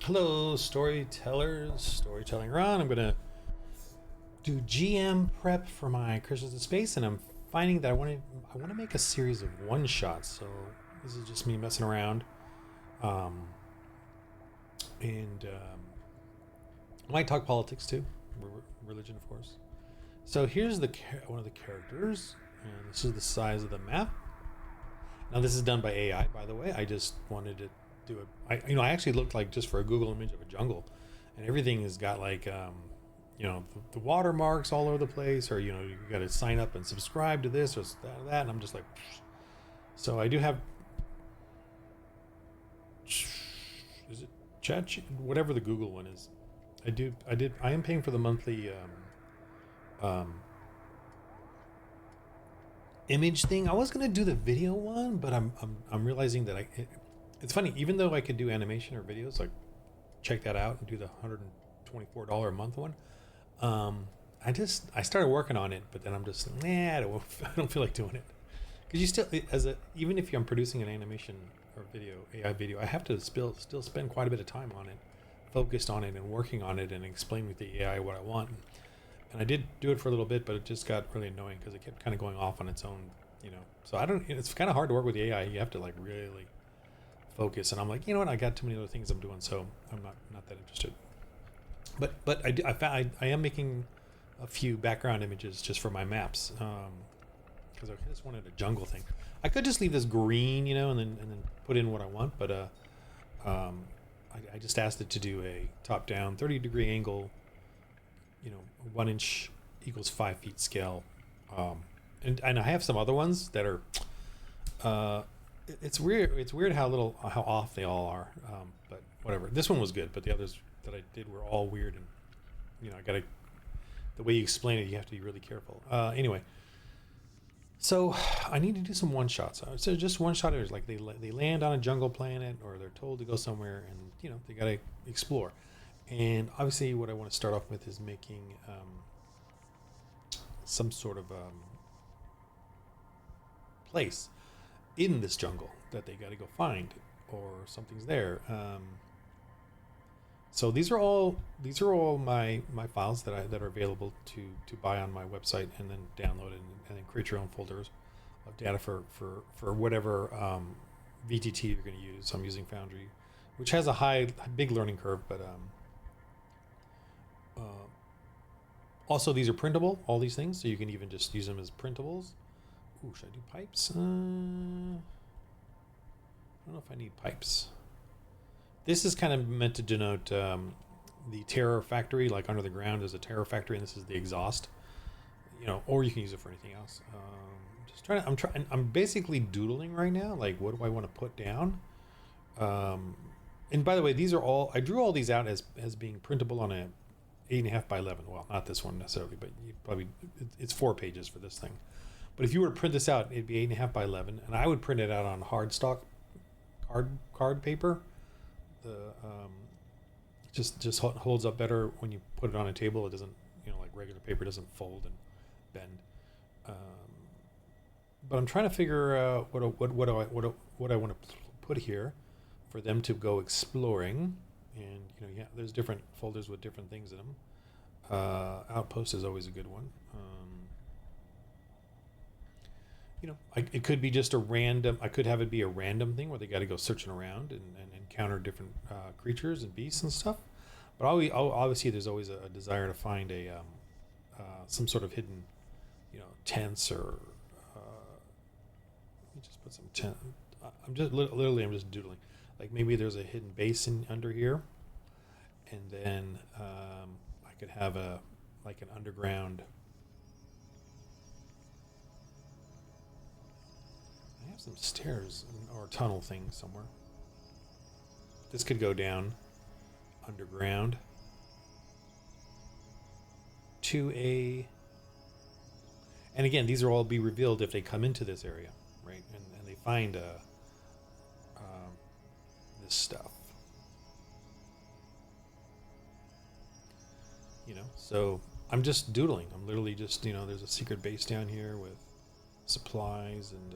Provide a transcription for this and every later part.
Hello, storytellers, storytelling Ron. I'm gonna do GM prep for my Crystals of Space, and I'm finding that I want to make a series of one shots. So this is just me messing around, um, and I might talk politics too, religion, of course. So here's one of the characters, and this is the size of the map. Now this is done by AI, by the way. I just wanted to do it. I actually looked like just for a Google image of a jungle, and everything has got like, the watermarks all over the place, or you got to sign up and subscribe to this or that, and I'm just like, pfft. So I do have, is it chat, whatever the Google one is. I am paying for the monthly um, image thing. I was gonna do the video one, but I'm realizing that it's funny. Even though I could do animation or videos, like check that out and do the $124 a month one. I started working on it, but then I'm just I don't feel like doing it because you still even if I'm producing an animation or video AI video, I have to still spend quite a bit of time on it, focused on it and working on it and explaining with the AI what I want. And I did do it for a little bit, but it just got really annoying because it kept kind of going off on its own. So I don't. It's kind of hard to work with the AI. You have to like really focus, and I'm like, you know what? I got too many other things I'm doing, so I'm not that interested. But I am making a few background images just for my maps because I just wanted a jungle thing. I could just leave this green, and then put in what I want, but I just asked it to do a top down 30-degree angle. 1 inch equals 5 feet scale, and I have some other ones that are it's weird how off they all are, but whatever. This one was good, but the others that I did were all weird, and I gotta, the way you explain it, you have to be really careful. Anyway, so I need to do some one shots. So just one shoters, like they land on a jungle planet, or they're told to go somewhere, and they gotta explore. And obviously what I want to start off with is making some sort of place in this jungle that they got to go find, or something's there. So these are all my files that are available to buy on my website, and then download it and then create your own folders of data for whatever VTT you're going to use. I'm using Foundry, which has a big learning curve, but also, these are printable, all these things, so you can even just use them as printables. Ooh, should I do pipes? I don't know if I need pipes. This is kind of meant to denote the terror factory, like under the ground there's a terror factory, and this is the exhaust. Or you can use it for anything else. I'm basically doodling right now, like what do I want to put down? And by the way, I drew all these out as being printable on a 8.5 by 11. Well, not this one necessarily, but it's 4 pages for this thing. But if you were to print this out, it'd be 8.5 by 11, and I would print it out on hard stock card paper. The just holds up better when you put it on a table. It doesn't, like regular paper, doesn't fold and bend. But I'm trying to figure out what I want to put here for them to go exploring. And there's different folders with different things in them. Outpost is always a good one. It could be just a random. I could have it be a random thing where they got to go searching around and encounter different creatures and beasts and stuff. But obviously, there's always a desire to find some sort of hidden, tents, or let me just put some tent. I'm just doodling. Like maybe there's a hidden basin under here, and then I could have an underground. I have some stairs or tunnel thing somewhere. This could go down underground to a. And again, these will all be revealed if they come into this area, right? And they find this stuff. So I'm just doodling. I'm literally just, there's a secret base down here with supplies, and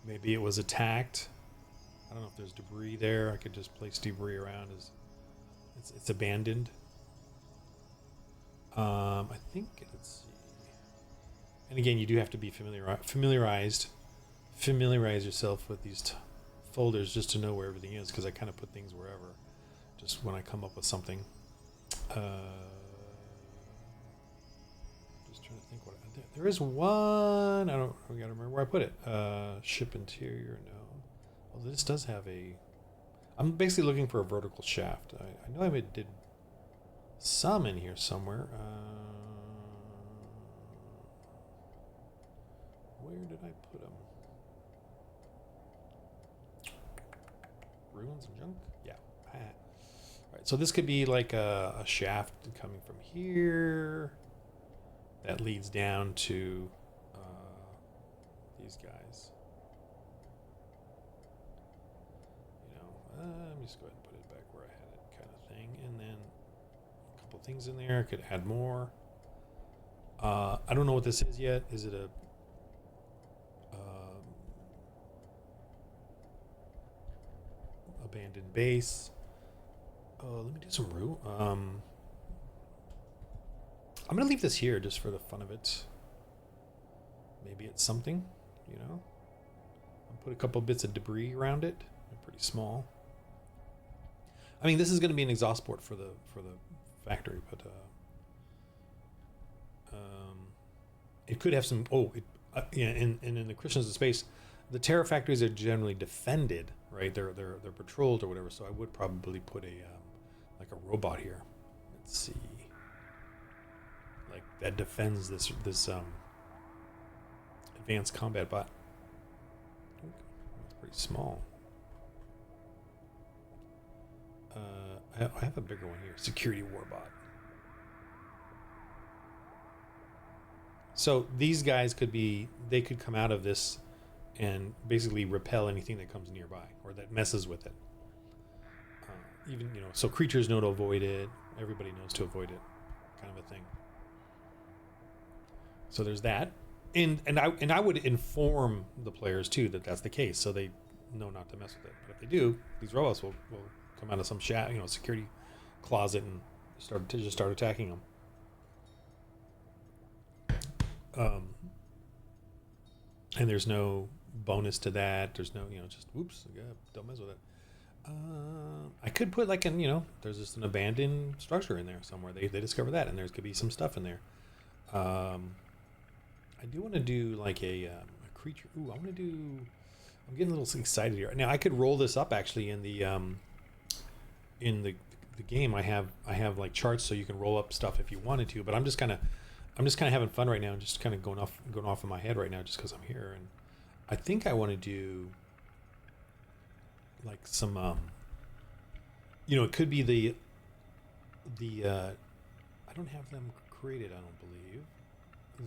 maybe it was attacked I don't know if there's debris there. I could just place debris around as it's abandoned. I think, let's see. And again, you do have to be familiarize yourself with these folders just to know where everything is, because I kind of put things wherever, just when I come up with something. Just trying to think what there is one. I gotta remember where I put it. Ship interior. No. Well, this does have a. I'm basically looking for a vertical shaft. I know I did some in here somewhere. Where did I put them? Ruins and junk? Yeah. All right, so this could be like a shaft coming from here that leads down to these guys. You know, let me just go ahead and put it back where I had it, kind of thing. And then a couple things in there. I could add more. I don't know what this is yet. Is it a abandoned base? Let me do some root. I'm gonna leave this here just for the fun of it. Maybe it's something, you know. I'll put a couple bits of debris around it. They're pretty small. I mean, this is going to be an exhaust port for the factory, but it could have some. Yeah, and in the Christians of Space, the Terra factories are generally defended, right? They're patrolled or whatever. So I would probably put a like a robot here. Let's see, like that defends this advanced combat bot. It's pretty small. I have a bigger one here, security warbot. So these guys they could come out of this and basically repel anything that comes nearby or that messes with it. Even, you know, so creatures know to avoid it. Everybody knows to avoid it, kind of a thing. So there's that, and I would inform the players too that that's the case, so they know not to mess with it. But if they do, these robots will come out of some security closet and start attacking them. And there's no bonus to that. There's no, just whoops, yeah, don't mess with it. I could put there's just an abandoned structure in there somewhere. They discover that, and there's could be some stuff in there. I do want to do like a creature. Ooh, I'm getting a little excited here. Now I could roll this up actually in the game. I have like charts so you can roll up stuff if you wanted to, but I'm just kind of having fun right now, just kind of going off in my head right now, just because I'm here. And I think I want to do like some, it could be the I don't have them created. I don't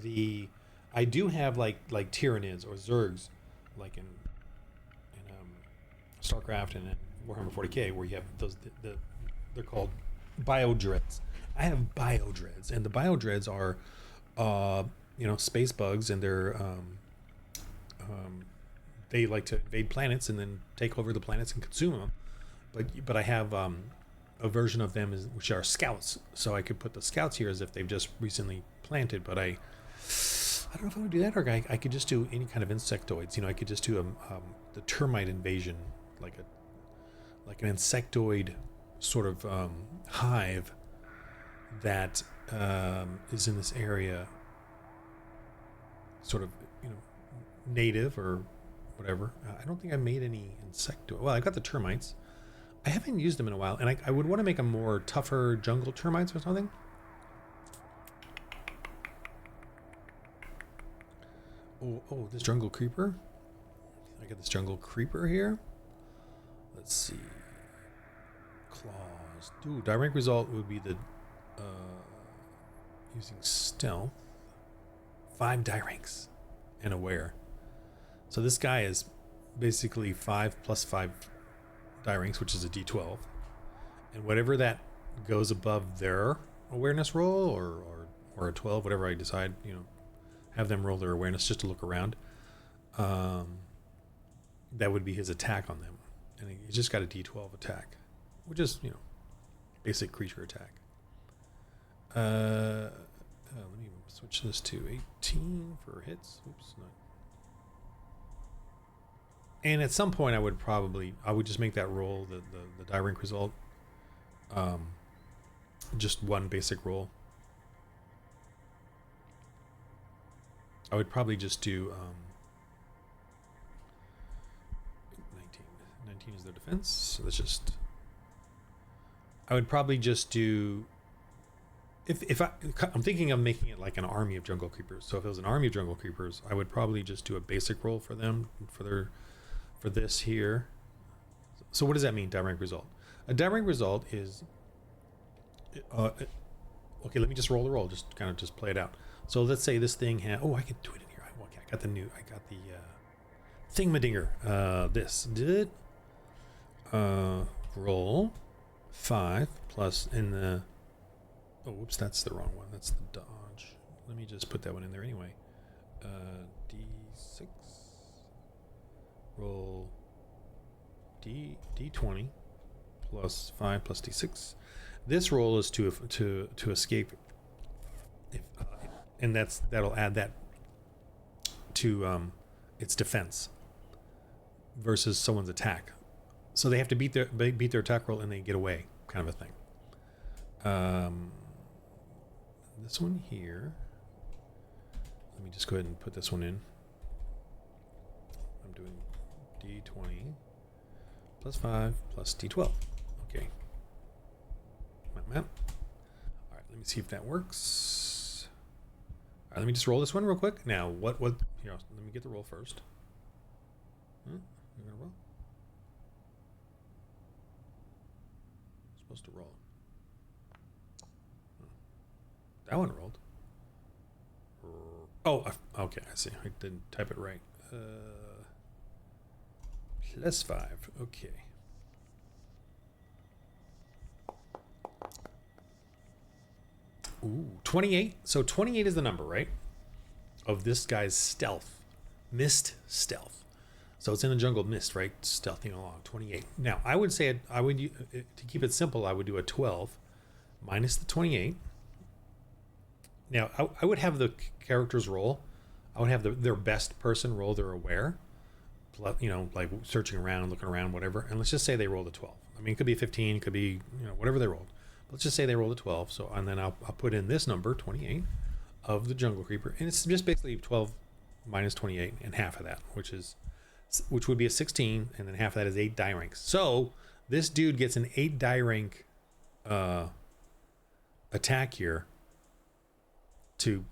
believe I do have like Tyranids or Zergs, like in StarCraft and in Warhammer 40K, where you have those they're called biodreads. I have biodreads, and the biodreads are space bugs, and they're they like to invade planets and then take over the planets and consume them. But I have a version of them which are scouts, so I could put the scouts here as if they've just recently planted. But I don't know if I would do that, or I could just do any kind of insectoids. I could just do the termite invasion, like an insectoid sort of hive that is in this area, sort of native or whatever. I don't think I made any insectoid. Well, I got the termites. I haven't used them in a while, and I would want to make them more tougher jungle termites or something. Oh, this jungle creeper. I got this jungle creeper here. Let's see. Claws. Ooh, direct result would be the using stealth. 5 die ranks and aware. So this guy is basically 5 plus 5 die ranks, which is a D12, and whatever that goes above their awareness roll or a 12, whatever I decide, have them roll their awareness just to look around. That would be his attack on them. And it just got a D12 attack, which is, you know, basic creature attack. Let me switch this to 18 for hits. Oops, not. And at some point, I would just make that roll, the die rank result, just one basic roll. I would probably just do 19. 19 is their defense, so that's just. I would probably just do. I'm thinking of making it like an army of jungle creepers. So if it was an army of jungle creepers, I would probably just do a basic roll for them for this here. So what does that mean? Die rank result. A die rank result is. Okay, let me just roll the roll. Just kind of just play it out. So let's say this thing had. Oh, I can do it in here. Okay, I got the thingmadinger. This did roll 5 plus in the. Oh, whoops, that's the wrong one. That's the dodge. Let me just put that one in there anyway. D6. Roll D20 plus 5 plus D6. This roll is to escape. And that'll add that to its defense versus someone's attack. So they have to beat their attack roll and they get away, kind of a thing. This one here. Let me just go ahead and put this one in. I'm doing D20 plus 5 plus D12. Okay. Map. All right, let me see if that works. All right, let me just roll this one real quick. Now, what? Here, let me get the roll first. You're gonna roll. Supposed to roll. That one rolled. Oh, okay, I see. I didn't type it right. Plus 5. Okay. Ooh, 28. So 28 is the number, right? Of this guy's stealth. Mist stealth. So it's in the jungle mist, right? Stealthing along. 28. Now, I would say to keep it simple, I would do a 12 minus the 28. Now, I would have the characters roll. I would have their best person roll their aware. You know, like searching around, looking around, whatever. And let's just say they rolled a 12. I mean, it could be 15, it could be, you know, whatever they rolled. But let's just say they rolled a 12. So, and then I'll put in this number, 28, of the jungle creeper. And it's just basically 12 minus 28 and half of that, which would be a 16. And then half of that is 8 die ranks. So this dude gets an 8 die rank attack here to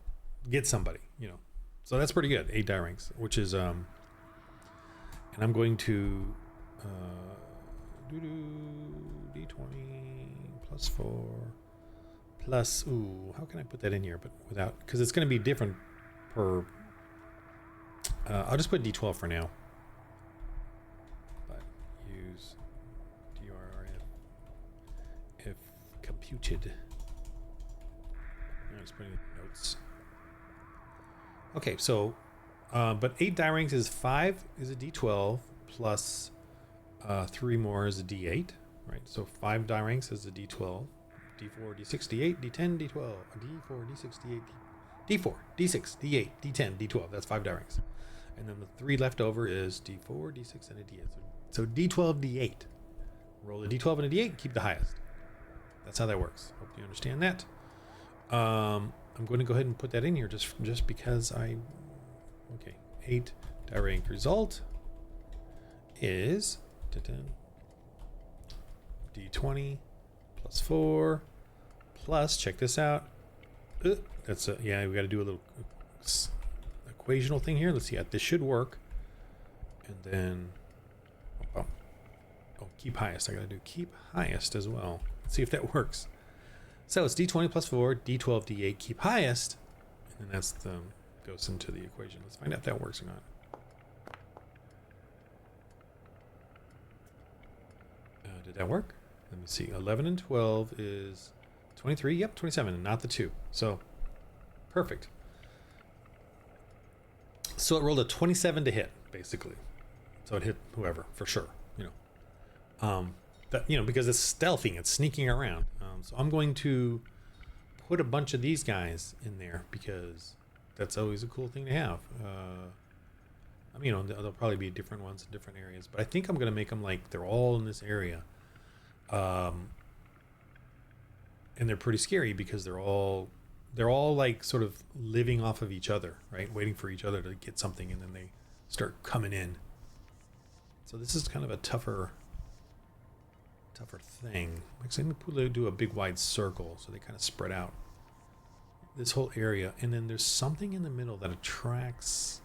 get somebody, you know. So that's pretty good. 8 die ranks, which is and I'm going to D20 plus 4 plus how can I put that in here but without, because it's going to be different per I'll just put D12 for now, but use DRRF if computed. I'm just putting notes. Okay, so but 8 die ranks is 5 is a D12 plus 3 more is a D8, right? So 5 die ranks is a D12, D4, D6, D8, D10, D12, D4, D6, D8, D4, D6, D8, D10, D12. That's 5 die ranks. And then the 3 left over is D4, D6, and a D8. So D12, D8. Roll a D12 and a D8, keep the highest. That's how that works. Hope you understand that. I'm going to go ahead and put that in here just because okay, 8 die rank result is D20 plus 4 plus, check this out. That's yeah, we got to do a little equational thing here. Let's see. This should work. And then keep highest. I got to do keep highest as well. Let's see if that works. So it's D20 plus 4, D12, D8, keep highest, and then that's goes into the equation. Let's find out if that works or not. Did that work? Let me see. 11 and 12 is 23. Yep, 27, and not the 2. So perfect. So it rolled a 27 to hit, basically. So it hit whoever for sure. You know. That, you know, because it's stealthing, it's sneaking around. So I'm going to put a bunch of these guys in there because that's always a cool thing to have. I mean, you know, there'll probably be different ones in different areas, but I think I'm going to make them like they're all in this area. And they're pretty scary because they're all like sort of living off of each other, right? Waiting for each other to get something, and then they start coming in. So this is kind of a tougher thing. Actually, I'm gonna do a big wide circle so they kind of spread out this whole area, and then there's something in the middle that attracts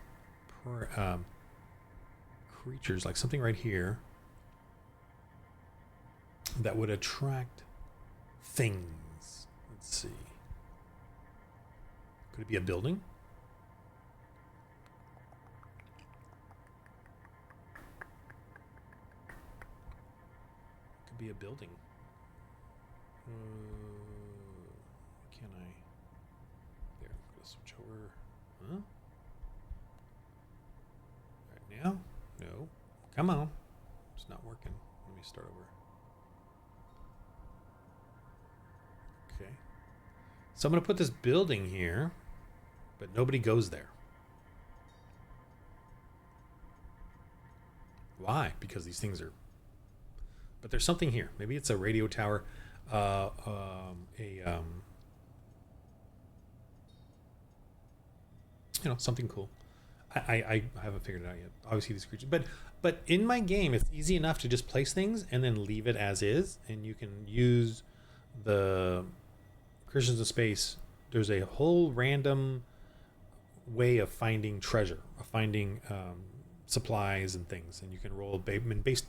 creatures, like something right here that would attract things. Let's see. Could it be a building? Could be a building. Can I? There, I'm gonna switch over. Huh? Right now? No. Come on. It's not working. Let me start over. Okay. So I'm going to put this building here, but nobody goes there. Why? Because these things are... But there's something here. Maybe it's a radio tower. You know, something cool. I haven't figured it out yet. Obviously, these creatures. But in my game, it's easy enough to just place things and then leave it as is. And you can use the... Christians of Space, there's a whole random way of finding treasure, of finding supplies and things, and you can roll based,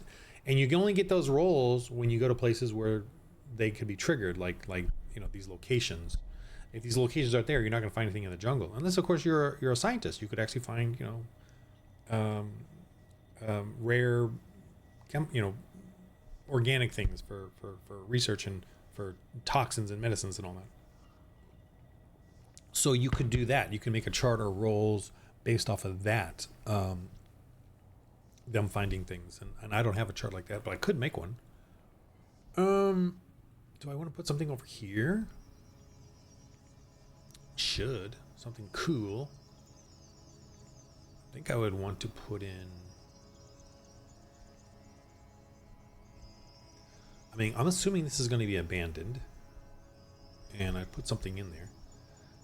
and you can only get those rolls when you go to places where they could be triggered, like you know, these locations. If these locations aren't there, you're not going to find anything in the jungle, unless of course you're a scientist. You could actually find, you know, rare, you know, organic things for research and for toxins and medicines and all that. So you could do that. You can make a chart or rolls based off of that, them finding things. And I don't have a chart like that, but I could make one. Do I want to put something over here? Should. Something cool. I think I would want to put in... I mean, I'm assuming this is going to be abandoned, and I put something in there.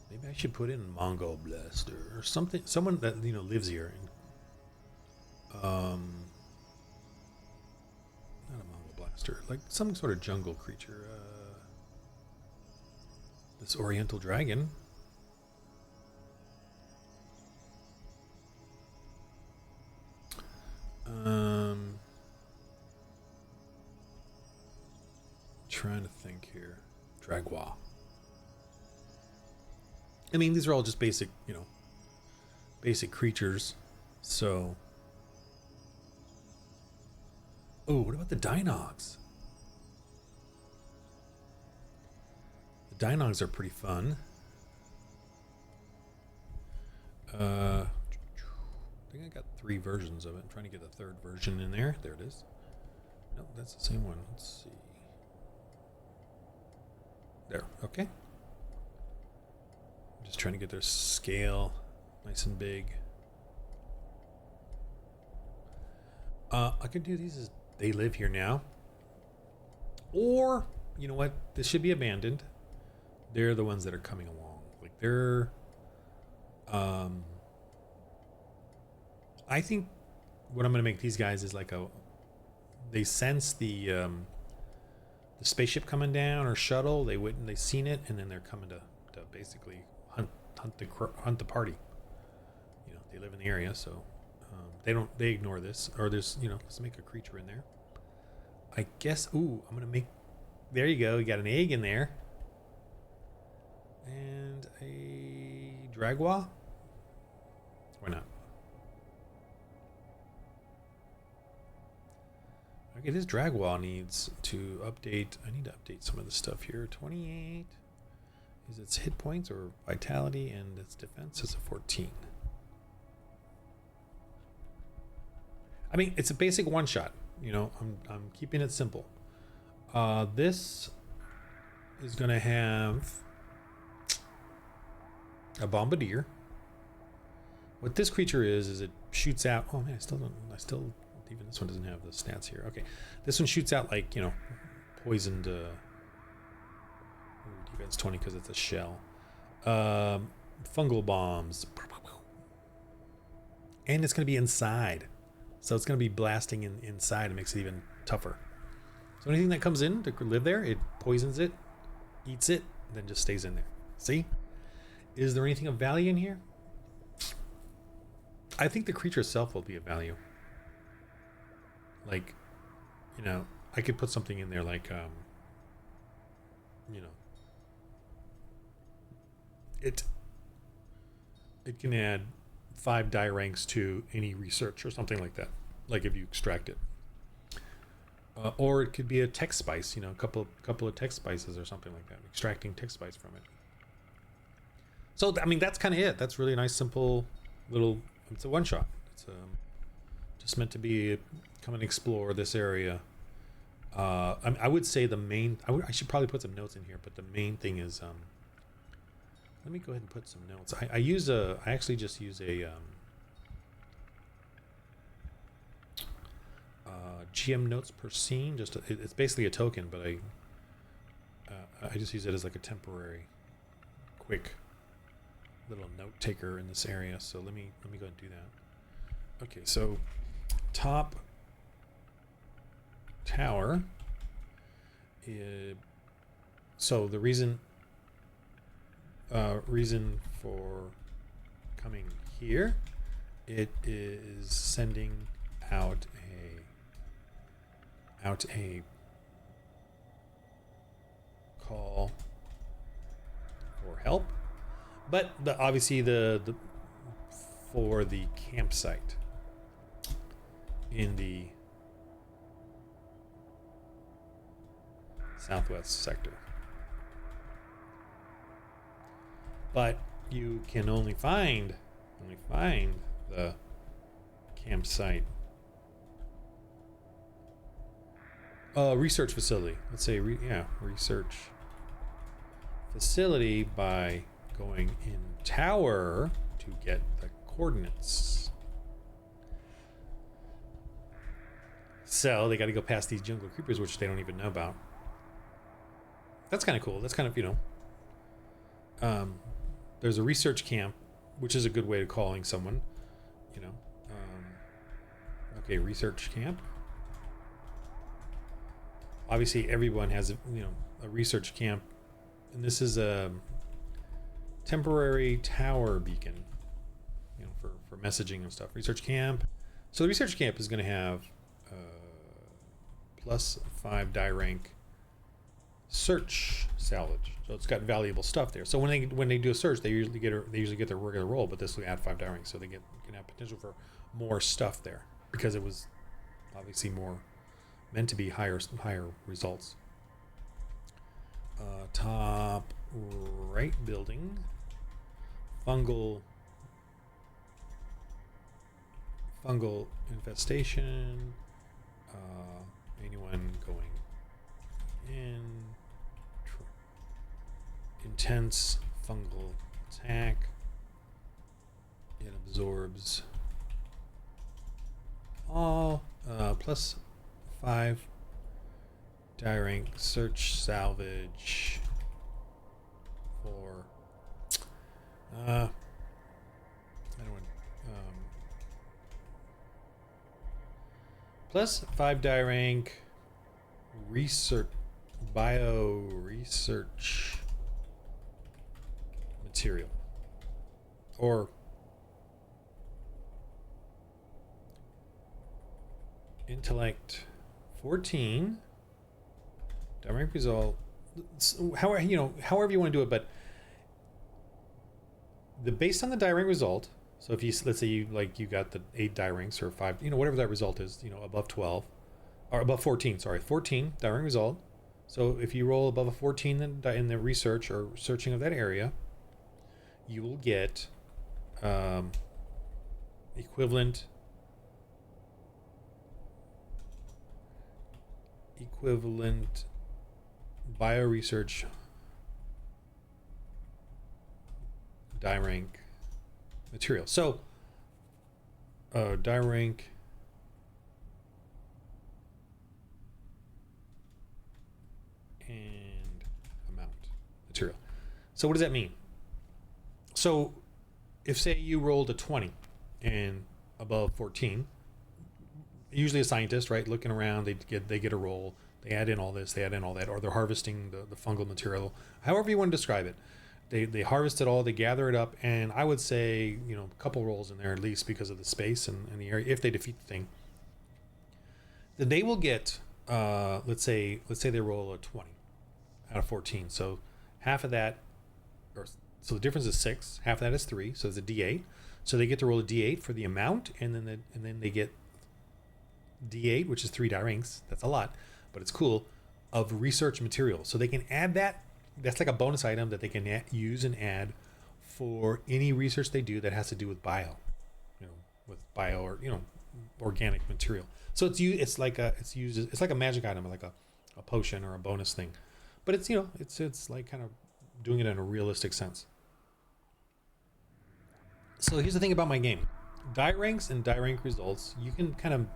Maybe I should put in Mongol Blaster or something. Someone that, you know, lives here. And, not a Mongol Blaster, like some sort of jungle creature. This Oriental Dragon. Trying to think here. Dragwa. I mean, these are all just basic, you know, basic creatures. So, oh, what about the Dinogs? The Dinogs are pretty fun. I think I got 3 versions of it. I'm trying to get the 3rd version in there. There it is. No, that's the same one. Let's see. There, okay. I'm just trying to get their scale nice and big. I could do these as they live here now. Or, you know what? This should be abandoned. They're the ones that are coming along. Like, they're... I think what I'm going to make these guys is like a... They sense the spaceship coming down or shuttle. They seen it, and then they're coming to basically hunt the party. You know, they live in the area, so they ignore this. Or there's, you know, let's make a creature in there. I guess. Ooh, I'm gonna make. There you go. You got an egg in there, and a Dragwa. Why not? Okay, this Dragwa needs to update. I need to update some of the stuff here. 28 is its hit points or vitality, and its defense is a 14. I mean, it's a basic one-shot. You know, I'm keeping it simple. This is gonna have a bombardier. What this creature is it shoots out. Oh man, even this one doesn't have the stats here. Okay, this one shoots out like, you know, poisoned. Defense 20 because it's a shell. Fungal bombs, and it's gonna be inside, so it's gonna be blasting inside. It makes it even tougher. So anything that comes in to live there, it poisons it, eats it, and then just stays in there. See? Is there anything of value in here? I think the creature itself will be of value. Like, you know, I could put something in there like, you know, it can add 5 die ranks to any research or something like that. Like if you extract it. Or it could be a tech spice, you know, a couple of tech spices or something like that. Extracting tech spice from it. So, I mean, that's kind of it. That's really a nice, simple little... It's a one-shot. It's just meant to be... Come and explore this area. I would say the main... I should probably put some notes in here, but the main thing is... let me go ahead and put some notes. I actually just use a... GM notes per scene. It's basically a token, but I just use it as like a temporary, quick little note taker in this area. So let me go ahead and do that. Okay, so top tower. So the reason for coming here, it is sending out a call for help, but obviously the for the campsite in the southwest sector. But you can only find the campsite research facility. Let's say research facility by going in tower to get the coordinates. So they got to go past these jungle creepers, which they don't even know about. That's kind of cool. That's kind of, you know, there's a research camp, which is a good way of calling someone, you know. Okay, research camp. Obviously, everyone has a research camp, and this is a temporary tower beacon, you know, for messaging and stuff. Research camp. So the research camp is going to have +5 die rank search salvage. So it's got valuable stuff there. So when they do a search, they usually get their regular roll, but this will add 5 die rank, so they can have potential for more stuff there because it was obviously more meant to be higher results. Top right building, fungal infestation. Anyone going in, intense fungal attack. It absorbs all +5 die rank search salvage for I don't want +5 die rank research research material, or intellect 14 direct result. However you want to do it, but based on the die rank result. So if let's say you got the 8 die ranks or 5, whatever that result is, above 12 or above 14, 14 die rank result. So if you roll above a 14 in the research or searching of that area, you will get equivalent equivalent bioresearch die rank material. So die rank and amount material. So what does that mean? So if say you rolled a 20 and above 14, usually a scientist, right, looking around, they get a roll, they add in all this, they add in all that, or they're harvesting the fungal material, however you want to describe it. They harvest it all, they gather it up, and I would say, you know, a couple rolls in there at least because of the space and the area. If they defeat the thing, then they will get, let's say they roll a 20 out of 14. So half of that, so the difference is 6. Half of that is 3, so it's a D8. So they get to roll a D8 for the amount, and then they get D8, which is 3 die ranks. That's a lot, but it's cool, of research material. So they can add that. That's like a bonus item that they can use and add for any research they do that has to do with bio, you know, with bio or, you know, organic material. So it's like a magic item, like a potion or a bonus thing, but it's, you know, it's like kind of doing it in a realistic sense. So here's the thing about my game: die ranks and die rank results. You can kind of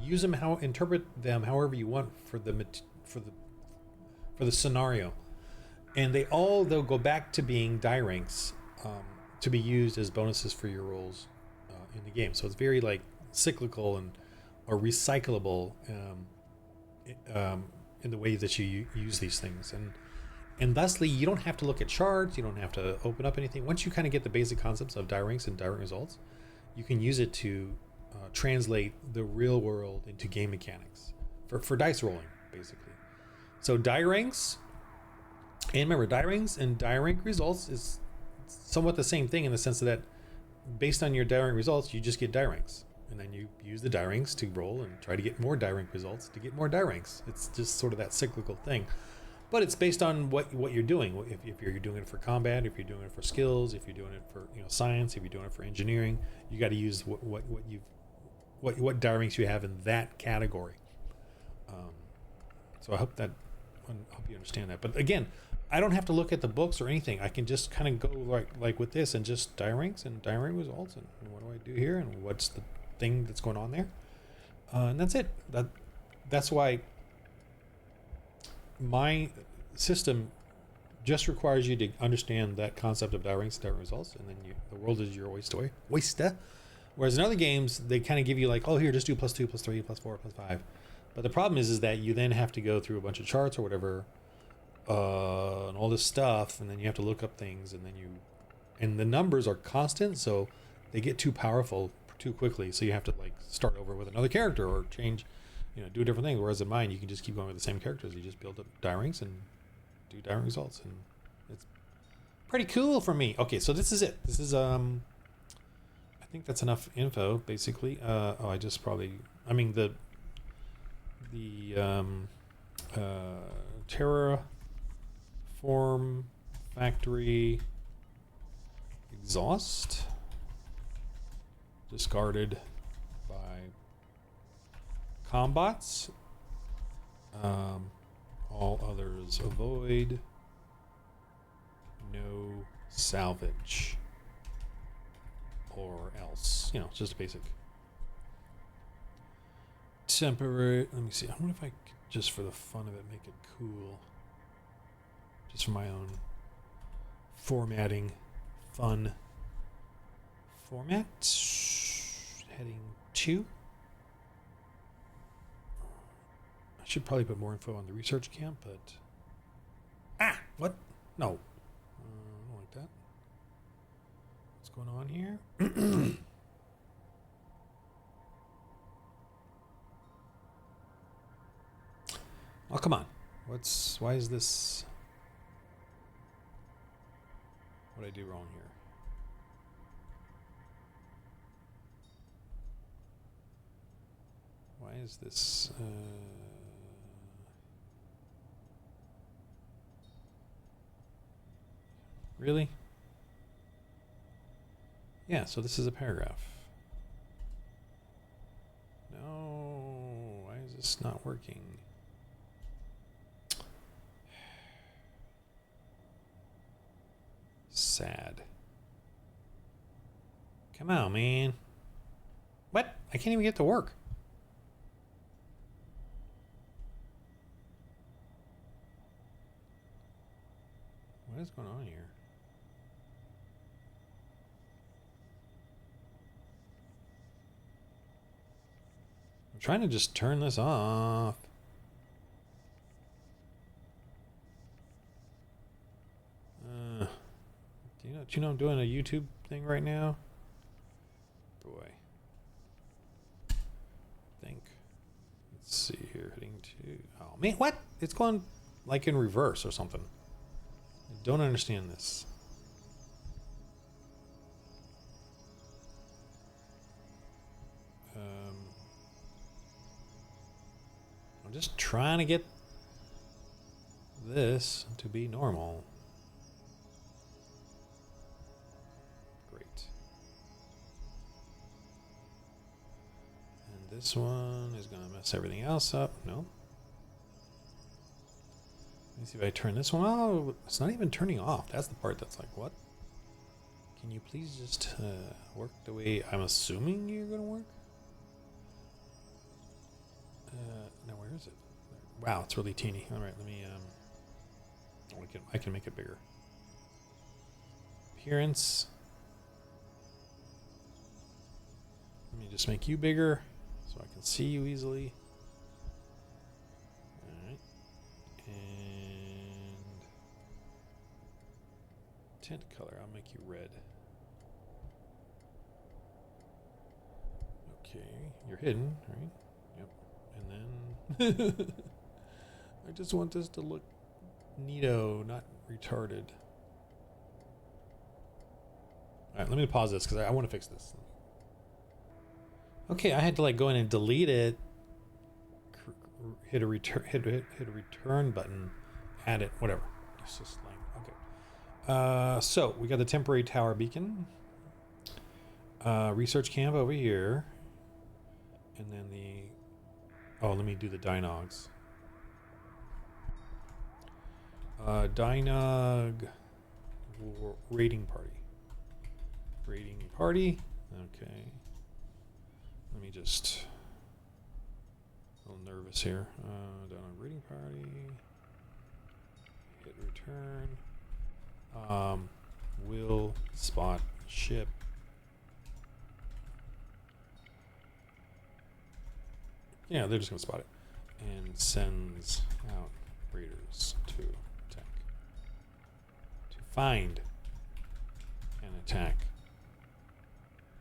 use them, interpret them however you want for the scenario, and they'll go back to being die ranks, to be used as bonuses for your rolls in the game. So it's very like cyclical or recyclable in the way that you use these things, and thusly you don't have to look at charts, you don't have to open up anything. Once you kind of get the basic concepts of die ranks and die rank results, you can use it to translate the real world into game mechanics for dice rolling, basically. So die ranks, and remember, die ranks and die rank results is somewhat the same thing in the sense that based on your die rank results, you just get die ranks, and then you use the die ranks to roll and try to get more die rank results to get more die ranks. It's just sort of that cyclical thing, but it's based on what you're doing. If you're doing it for combat, if you're doing it for skills, if you're doing it for, you know, science, if you're doing it for engineering, you got to use what die ranks you have in that category. So I hope you understand that. But again, I don't have to look at the books or anything. I can just kind of go like with this and just die ranks and die rank results and what do I do here and what's the thing that's going on there, and that's it. That's why my system just requires you to understand that concept of die ranks and die rank results, and then the world is your oyster. Whereas in other games, they kind of give you like, oh, here, just do +2, +3, +4, +5. But the problem is that you then have to go through a bunch of charts or whatever, and all this stuff, and then you have to look up things, and the numbers are constant, so they get too powerful too quickly. So you have to like start over with another character or change, you know, do a different thing. Whereas in mine, you can just keep going with the same characters. You just build up die ranks and do die rank results, and it's pretty cool for me. Okay, so this is it. This is I think that's enough info, basically. The Terraform Factory exhaust discarded by combots. All others avoid. No salvage. Or else, you know, it's just a basic temporary. Let me see. I wonder if I could, just for the fun of it, make it cool, just for my own formatting fun. Format heading 2. I should probably put more info on the research camp, but what? No, I don't like that. What's going on here? Oh, come on. Why is this? What did I do wrong here? Why is this? Really? Yeah, so this is a paragraph. No, why is this not working? Sad. Come on, man. What? I can't even get to work. What is going on here? I'm trying to just turn this off. Do you know I'm doing a YouTube thing right now? Boy. I think. Let's see here. Heading to... Oh, man, what? It's going like in reverse or something. I don't understand this. I'm just trying to get this to be normal. Great. And this one is going to mess everything else up. No. Let me see if I turn this one. Oh, it's not even turning off. That's the part that's like, what? Can you please just work the way I'm assuming you're going to work? Now where is it? Wow, it's really teeny. All right, let me. I can make it bigger. Appearance. Let me just make you bigger so I can see you easily. All right, and tint color. I'll make you red. Okay, you're hidden, right? Yep. And then I just want this to look neato, not retarded. All right, let me pause this because I want to fix this. Okay, I had to like go in and delete it, hit a return button, add it, whatever. It's just like okay. So we got the temporary tower beacon, research camp over here, and then the. Oh, let me do the Dynogs. Dynog raiding party. Raiding party. Okay. Let me just. A little nervous here. Dynog raiding party. Hit return. Will spot ship. Yeah, they're just going to spot it. And sends out raiders to attack. To find and attack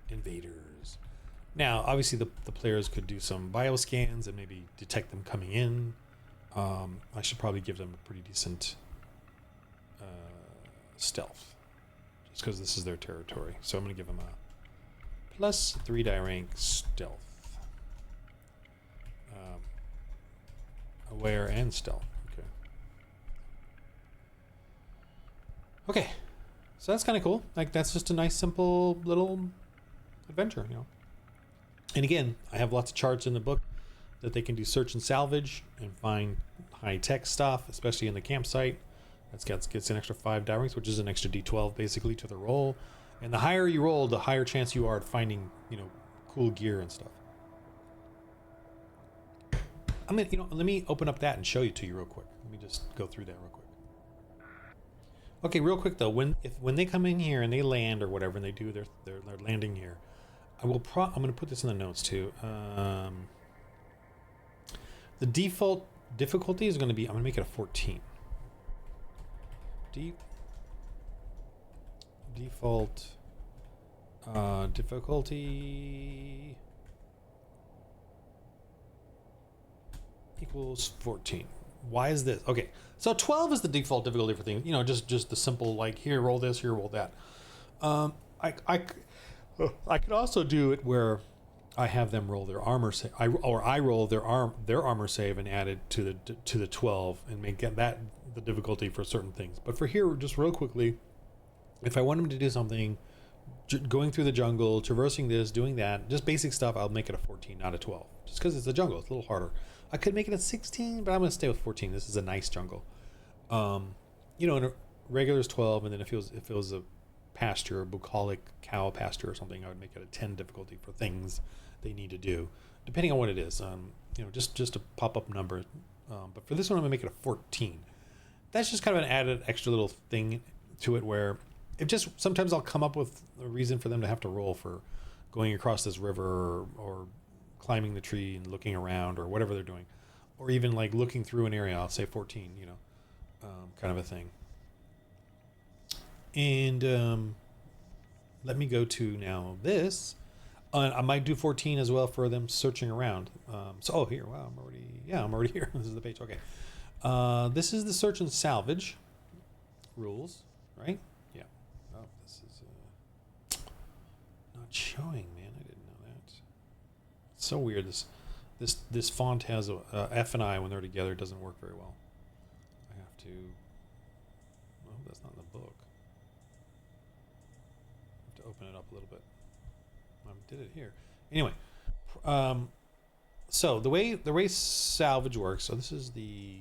invaders. Now, obviously, the players could do some bioscans and maybe detect them coming in. I should probably give them a pretty decent stealth. Just because this is their territory. So I'm going to give them a +3 die rank stealth. Aware and stealth. Okay, so that's kind of cool. Like that's just a nice, simple little adventure, you know. And again, I have lots of charts in the book that they can do search and salvage and find high-tech stuff, especially in the campsite. Gets an extra 5 die ranks, which is an extra D12 basically to the roll. And the higher you roll, the higher chance you are at finding, you know, cool gear and stuff. I mean, you know, let me open up that and show you to you real quick. Let me just go through that real quick. Okay, real quick though, when they come in here and they land or whatever, and they do their landing here, I'm going to put this in the notes too. The default difficulty is going to be, I'm going to make it a 14. Default difficulty equals 14. Why is this? Okay, so 12 is the default difficulty for things. You know, just the simple like here roll this, here roll that. I could also do it where I have them roll their armor save, I roll their armor save and add it to the 12 and make that the difficulty for certain things. But for here, just real quickly, if I want them to do something, going through the jungle, traversing this, doing that, just basic stuff, I'll make it a 14, not a 12, just because it's the jungle. It's a little harder. I could make it a 16, but I'm going to stay with 14. This is a nice jungle. You know, and a regular is 12, and then if it was a pasture, a bucolic cow pasture or something, I would make it a 10 difficulty for things they need to do, depending on what it is. You know, just a pop-up number. But for this one, I'm going to make it a 14. That's just kind of an added extra little thing to it where it just sometimes I'll come up with a reason for them to have to roll for going across this river or climbing the tree and looking around or whatever they're doing, or even like looking through an area. I'll say 14, you know, kind of a thing. And let me go to now this. I might do 14 as well for them searching around. So here, wow, I'm already here. This is the page. Okay. This is the search and salvage rules, right? Yeah. Oh, this is not showing, man. I didn't know that. It's so weird. This font has a F and I when they're together. It doesn't work very well. I have to. Well, that's not in the book. I have to open it up a little bit. I did it here. Anyway, so the way salvage works. So this is the.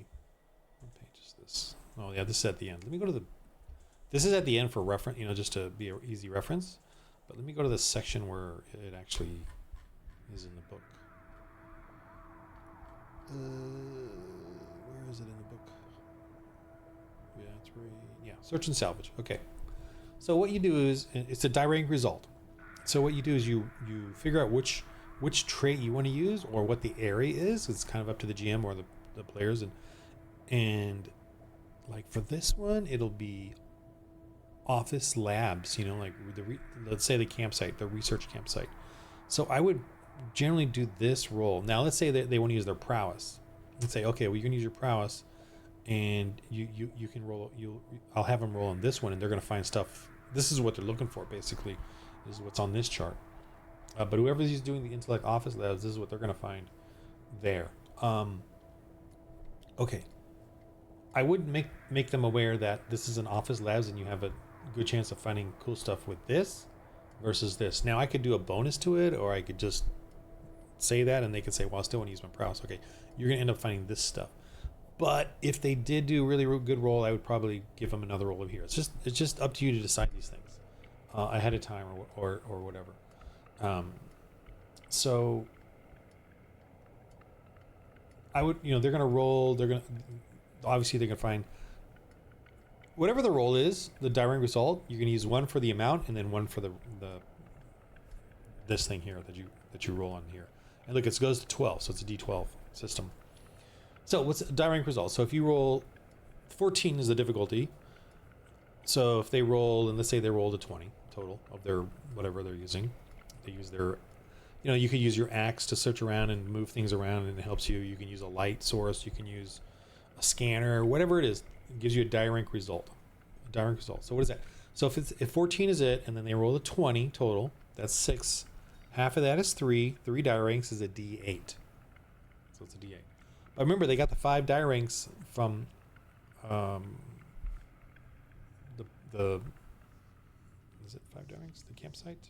What page is this? Oh yeah, this is at the end. Let me go to the. This is at the end for reference, you know, just to be an easy reference. But let me go to the section where it actually is in the book. Where is it in the book? Yeah, it's right. Yeah, search and salvage. Okay. So what you do is it's a direct result. So what you do is you figure out which trait you want to use or what the area is. It's kind of up to the GM or the players, and like for this one, it'll be office labs. You know, like let's say the campsite, the research campsite. So I would generally do this roll. Now let's say that they want to use their prowess. Let's say, okay, well, you're gonna use your prowess, and you can roll. I'll have them roll on this one, and they're gonna find stuff. This is what they're looking for, basically. This is what's on this chart. But whoever's doing the intellect office labs, this is what they're going to find there. Okay. I would make them aware that this is an office labs and you have a good chance of finding cool stuff with this versus this. Now, I could do a bonus to it, or I could just say that and they could say, well, I still want to use my prowess. Okay, you're going to end up finding this stuff. But if they did do a really good roll, I would probably give them another roll of here. It's just up to you to decide these things ahead of time or whatever. So I would, you know, they're going to roll. Obviously they're going to find whatever the roll is, the direct result. You're going to use one for the amount and then one for the this thing here that you roll on here. And look, it goes to 12, so it's a D12 system. So what's the direct result? So if you roll 14 is the difficulty. So if they roll, and let's say they rolled a 20 total of their whatever they're using, they use their, you know, you could use your axe to search around and move things around, and it helps you. You can use a light source, you can use a scanner, whatever it is, it gives you a direct result. A direct result. So what is that? So if 14 is it, and then they roll a 20 total, that's 6. Half of that is 3. 3 die ranks is a D8. So it's a D8. But remember, they got the 5 die ranks from the is it 5 die ranks? The campsite?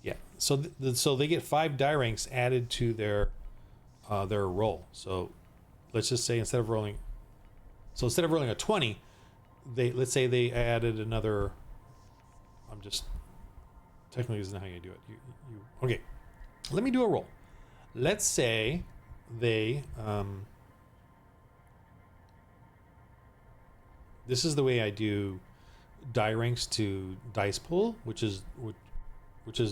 Yeah. So so they get 5 die ranks added to their roll. So let's just say instead of rolling a 20, let's say they added another. I'm just technically this isn't how you do it. You okay? Let me do a roll. Let's say they this is the way I do die ranks to dice pool, which is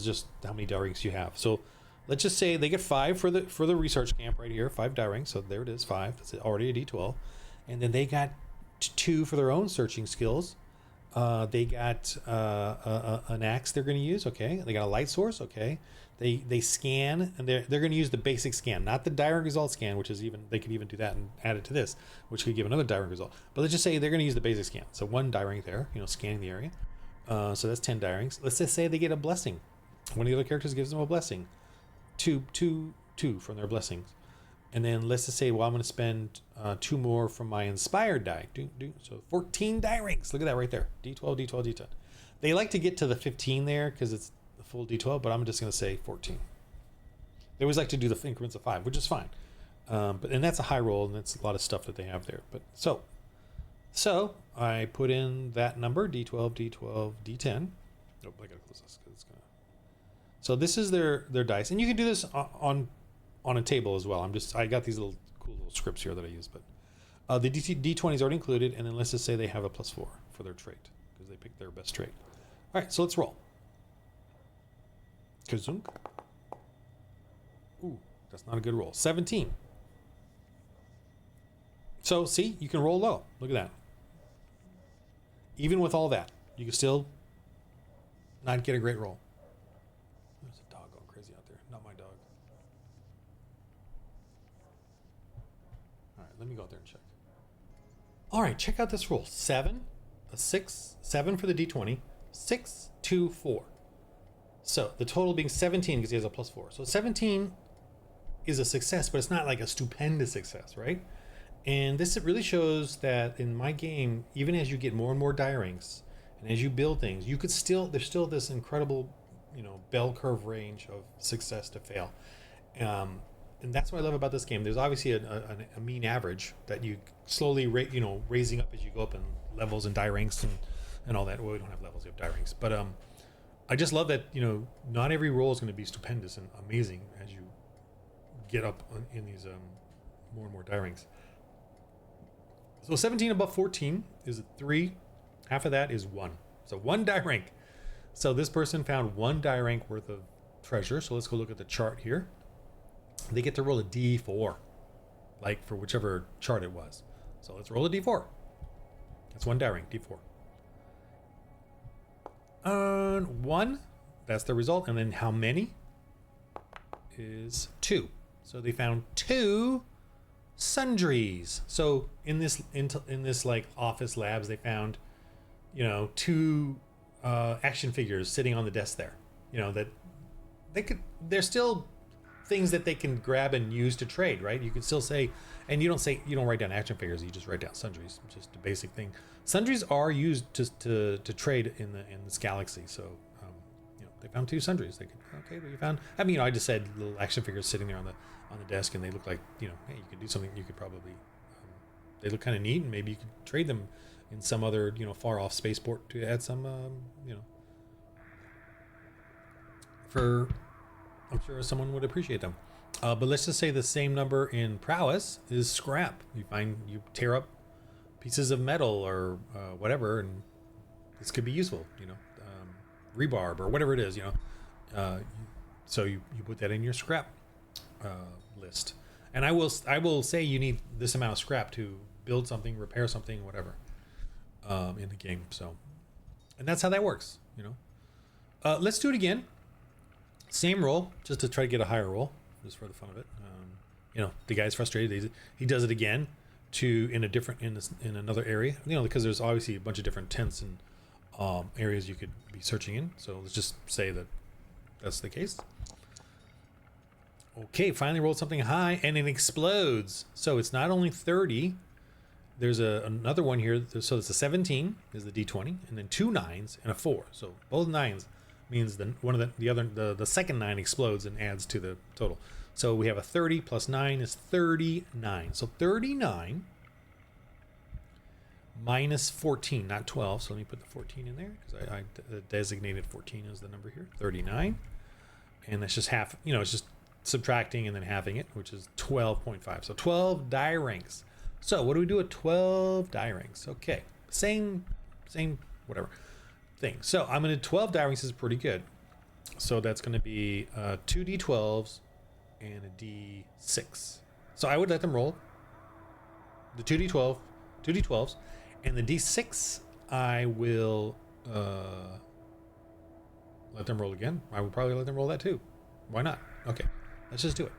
just how many die ranks you have. So let's just say they get 5 for the research camp right here, 5 die ranks. So there it is, 5. That's already a D12, and then they got 2 for their own searching skills. They got an axe they're going to use. Okay, they got a light source. Okay, they scan, and they're going to use the basic scan, not the direct result scan, which is they could even do that and add it to this, which could give another direct result. But let's just say they're going to use the basic scan. So 1 die rank there, you know, scanning the area. So that's 10 die ranks. Let's just say they get a blessing. One of the other characters gives them a blessing. Two from their blessings. And then let's just say, well, I'm going to spend 2 more from my inspired die. So 14 die ranks. Look at that right there. D12, D12, D10. They like to get to the 15 there because it's the full D12, but I'm just going to say 14. They always like to do the increments of 5, which is fine. And that's a high roll, and that's a lot of stuff that they have there. But so I put in that number, D12, D12, D10. Oh, I gotta close this 'cause it's gonna. So this is their dice, and you can do this on a table as well. I got these little cool little scripts here that I use, but the D20 is already included, and then let's just say they have a +4 for their trait because they picked their best trait. All right, so let's roll. Kazunk. Ooh, that's not a good roll. 17. So see, you can roll low. Look at that. Even with all that, you can still not get a great roll. There's a dog going crazy out there. Not my dog. All right, let me go out there and check. All right, check out this roll. 7, a 6, 7 for the D20, 6, 2, 4. So the total being 17 because he has a +4. So 17 is a success, but it's not like a stupendous success, right? And this really shows that in my game, even as you get more and more die ranks, and as you build things, you could still, there's still this incredible, bell curve range of success to fail. And that's what I love about this game. There's obviously a mean average that you slowly raising up as you go up in levels and die ranks and all that. Well, we don't have levels, we have die ranks. But I just love that, not every roll is going to be stupendous and amazing as you get up in these more and more die ranks. So 17 above 14 is a 3. Half of that is 1. So 1 die rank. So this person found 1 die rank worth of treasure. So let's go look at the chart here. They get to roll a D4, like for whichever chart it was. So let's roll a D4. That's 1 die rank, D4. 1, that's the result. And then how many is 2. So they found 2 sundries. So in this like office labs, they found 2 action figures sitting on the desk there. That they're still things that they can grab and use to trade, right? You can still say, and you don't write down action figures, you just write down sundries, just a basic thing. Sundries are used to trade in this galaxy. So they found 2 sundries. They could, okay, well, you found, I just said little action figures sitting there on the desk, and they look like, hey, you could do something. You could probably, they look kind of neat, and maybe you could trade them in some other, far off spaceport to add some, I'm sure someone would appreciate them. But let's just say the same number in prowess is scrap. You tear up pieces of metal or whatever, and this could be useful, rebarb or whatever it is, so you put that in your scrap list. And I will say you need this amount of scrap to build something, repair something, whatever, in the game. So, and that's how that works, let's do it again. Same roll, just to try to get a higher roll, just for the fun of it. The guy's frustrated. He does it again in another area, because there's obviously a bunch of different tents and areas you could be searching in. So let's just say that that's the case. Okay, finally rolled something high, and it explodes. So it's not only 30. There's another one here. So it's a 17 is the D20, and then 2 9s and a 4. So both 9s means the second 9 explodes and adds to the total. So we have a 30 plus 9 is 39. So 39 minus 14, not 12. So let me put the 14 in there because I designated 14 as the number here. 39, and that's just half. It's just subtracting and then halving it, which is 12.5. So 12 die ranks. So what do we do at 12 die ranks? Okay, same whatever thing. So I'm going to 12 die ranks is pretty good. So that's going to be 2 D12s and a D6. So I would let them roll the 2 D12s, and the D6 I will let them roll again. I would probably let them roll that too. Why not? Okay, let's just do it.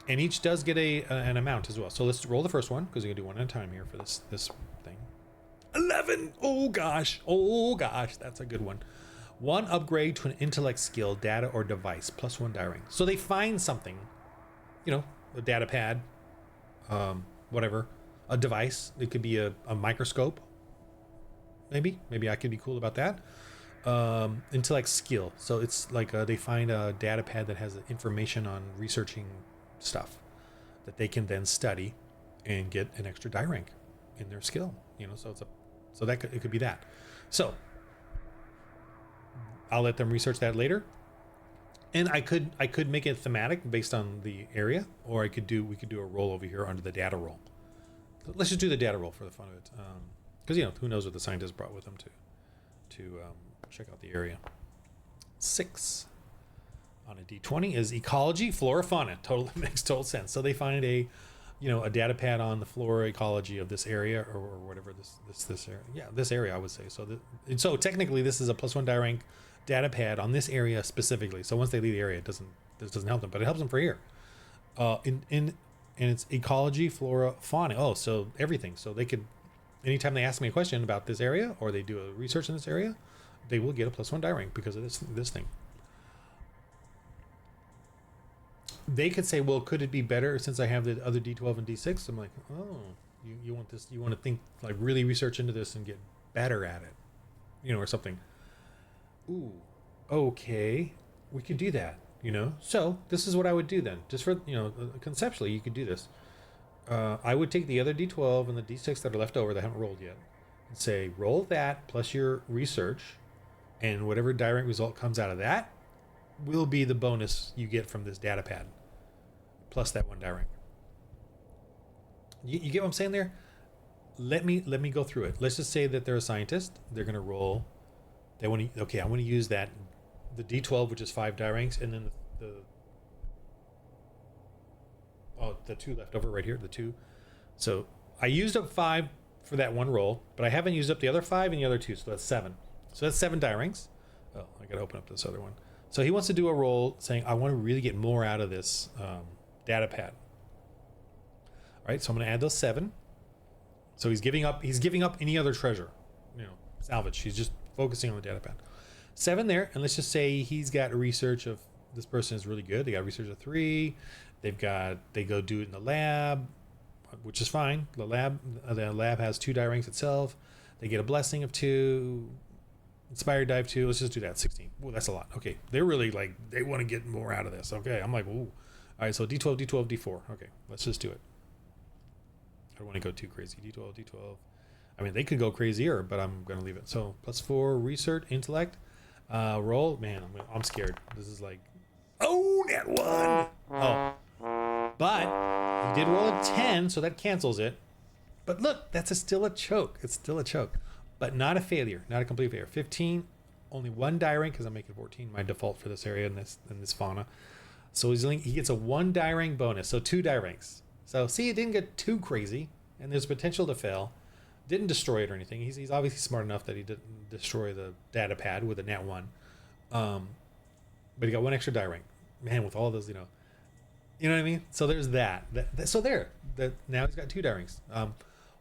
And each does get an amount as well. So let's roll the first one because we're gonna do one at a time here for this thing. 11. Oh gosh, that's a good one. 1 upgrade to an intellect skill, data, or device, plus 1 die rank. So they find something, a data pad, whatever, a device. It could be a microscope. Maybe I could be cool about that. Intellect skill. So it's like they find a data pad that has information on researching stuff. that they can then study and get an extra die rank in their skill. You know, so that it could be that. So I'll let them research that later. And I could make it thematic based on the area, or we could do a roll over here under the data roll. Let's just do the data roll for the fun of it, because you know, who knows what the scientists brought with them to check out the area. 6 on a D20 is ecology, flora, fauna. Totally makes total sense. So they find a data pad on the flora ecology of this area, or whatever this area. Yeah, this area I would say. So technically this is a +1 die rank data pad on this area specifically. So once they leave the area, this doesn't help them, but it helps them for here. And it's ecology, flora, fauna. Oh, so everything. So they could, anytime they ask me a question about this area or they do a research in this area, they will get a +1 die rank because of this thing. They could say, well, could it be better since I have the other D12 and D6? I'm like, oh, you want this? You want to think, like, really research into this and get better at it, you know, or something. Ooh, okay, we could do that, you know. So this is what I would do then, just for, you know, conceptually, you could do this. I would take the other D12 and the D6 that are left over that haven't rolled yet, and say, roll that plus your research, and whatever die rank result comes out of that will be the bonus you get from this data pad, plus that 1 die rank. You get what I'm saying there? Let me go through it. Let's just say that they're a scientist. They're gonna roll. They want to. Okay, I want to use that, the D12, which is 5 die ranks, and then the 2 left over right here, the 2. So I used up 5 for that 1 roll, but I haven't used up the other 5 and the other 2, so that's 7. So that's 7 die ranks. Oh, I gotta open up this other one. So he wants to do a roll saying, I want to really get more out of this data pad. All right, so I'm going to add those 7. So he's giving up any other treasure, you know, salvage. He's just focusing on the data pad. 7 there, and let's just say he's got a research of, this person is really good. They got research of 3. They go do it in the lab, which is fine. The lab has 2 die ranks itself. They get a blessing of 2. Inspired dive 2. Let's just do that. 16. Ooh, that's a lot. Okay, they're really like, they want to get more out of this. Okay, I'm like, ooh. All right, so D12, D12, D4. Okay, let's just do it. I don't want to go too crazy. D12, D12. I mean, they could go crazier, but I'm going to leave it. So +4 research, intellect, roll. Man, I'm scared. This is like, oh, that 1. Oh, but he did roll a 10, so that cancels it. But look, that's still a choke. It's still a choke. But not a failure, not a complete failure. 15, only 1 die rank because I'm making 14 my default for this area and this fauna. So he gets a 1 die rank bonus, so 2 die ranks. So see, it didn't get too crazy, and there's potential to fail. Didn't destroy it or anything. He's obviously smart enough that he didn't destroy the data pad with a nat 1. But he got 1 extra die rank. Man, with all those, you know what I mean. So there's that. So now he's got 2 die ranks.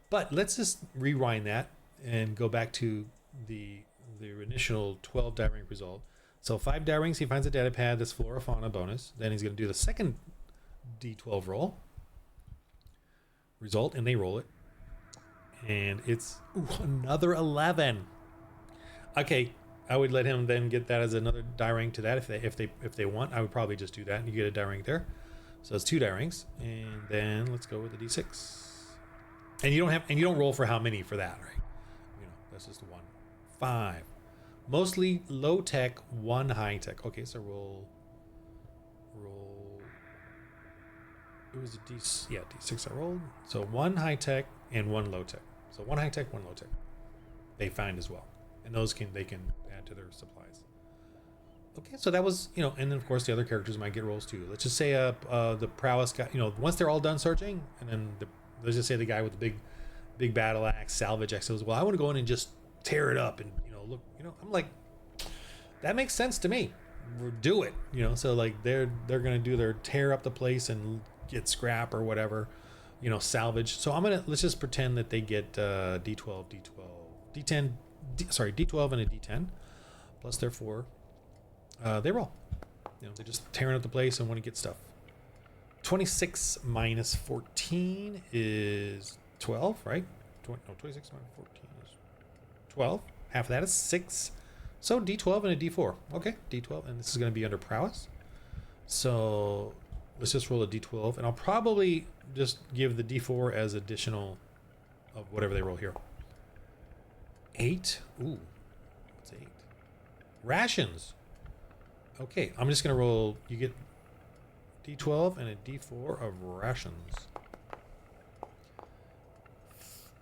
But let's just rewind that and go back to the initial 12 die rank result. So 5 die ranks, he finds a data pad, this flora fauna bonus. Then he's going to do the second D12 roll result, and they roll it, and it's another 11. Okay, I would let him then get that as another die rank to that if they want. I would probably just do that, and you get a die rank there. So it's 2 die ranks, and then let's go with the D6. And you don't roll for how many for that, right? That's just 1. 5. Mostly low tech, 1 high tech. Okay, so roll. It was a D6 I rolled. So 1 high tech and 1 low tech. So 1 high tech, 1 low tech. They find as well, and those they can add to their supplies. Okay, so that was, and then of course the other characters might get rolls too. Let's just say the prowess guy. Once they're all done searching, and then let's just say the guy with the big battle axe, salvage axe says, well, I want to go in and just tear it up and look, I'm like, that makes sense to me. Do it, so like they're gonna do their tear up the place and get scrap or whatever, salvage. So let's just pretend that they get D12 and a D10 plus their 4. They roll, they're just tearing up the place and want to get stuff. 26 minus 14 is 12, right? 26 minus 14 is 12. Half of that is 6. So D12 and a D4. Okay, D12, and this is going to be under prowess. So let's just roll a d12, and I'll probably just give the d4 as additional of whatever they roll here. 8. Ooh, what's 8? Rations. Okay, I'm just gonna roll. You get d12 and a d4 of rations.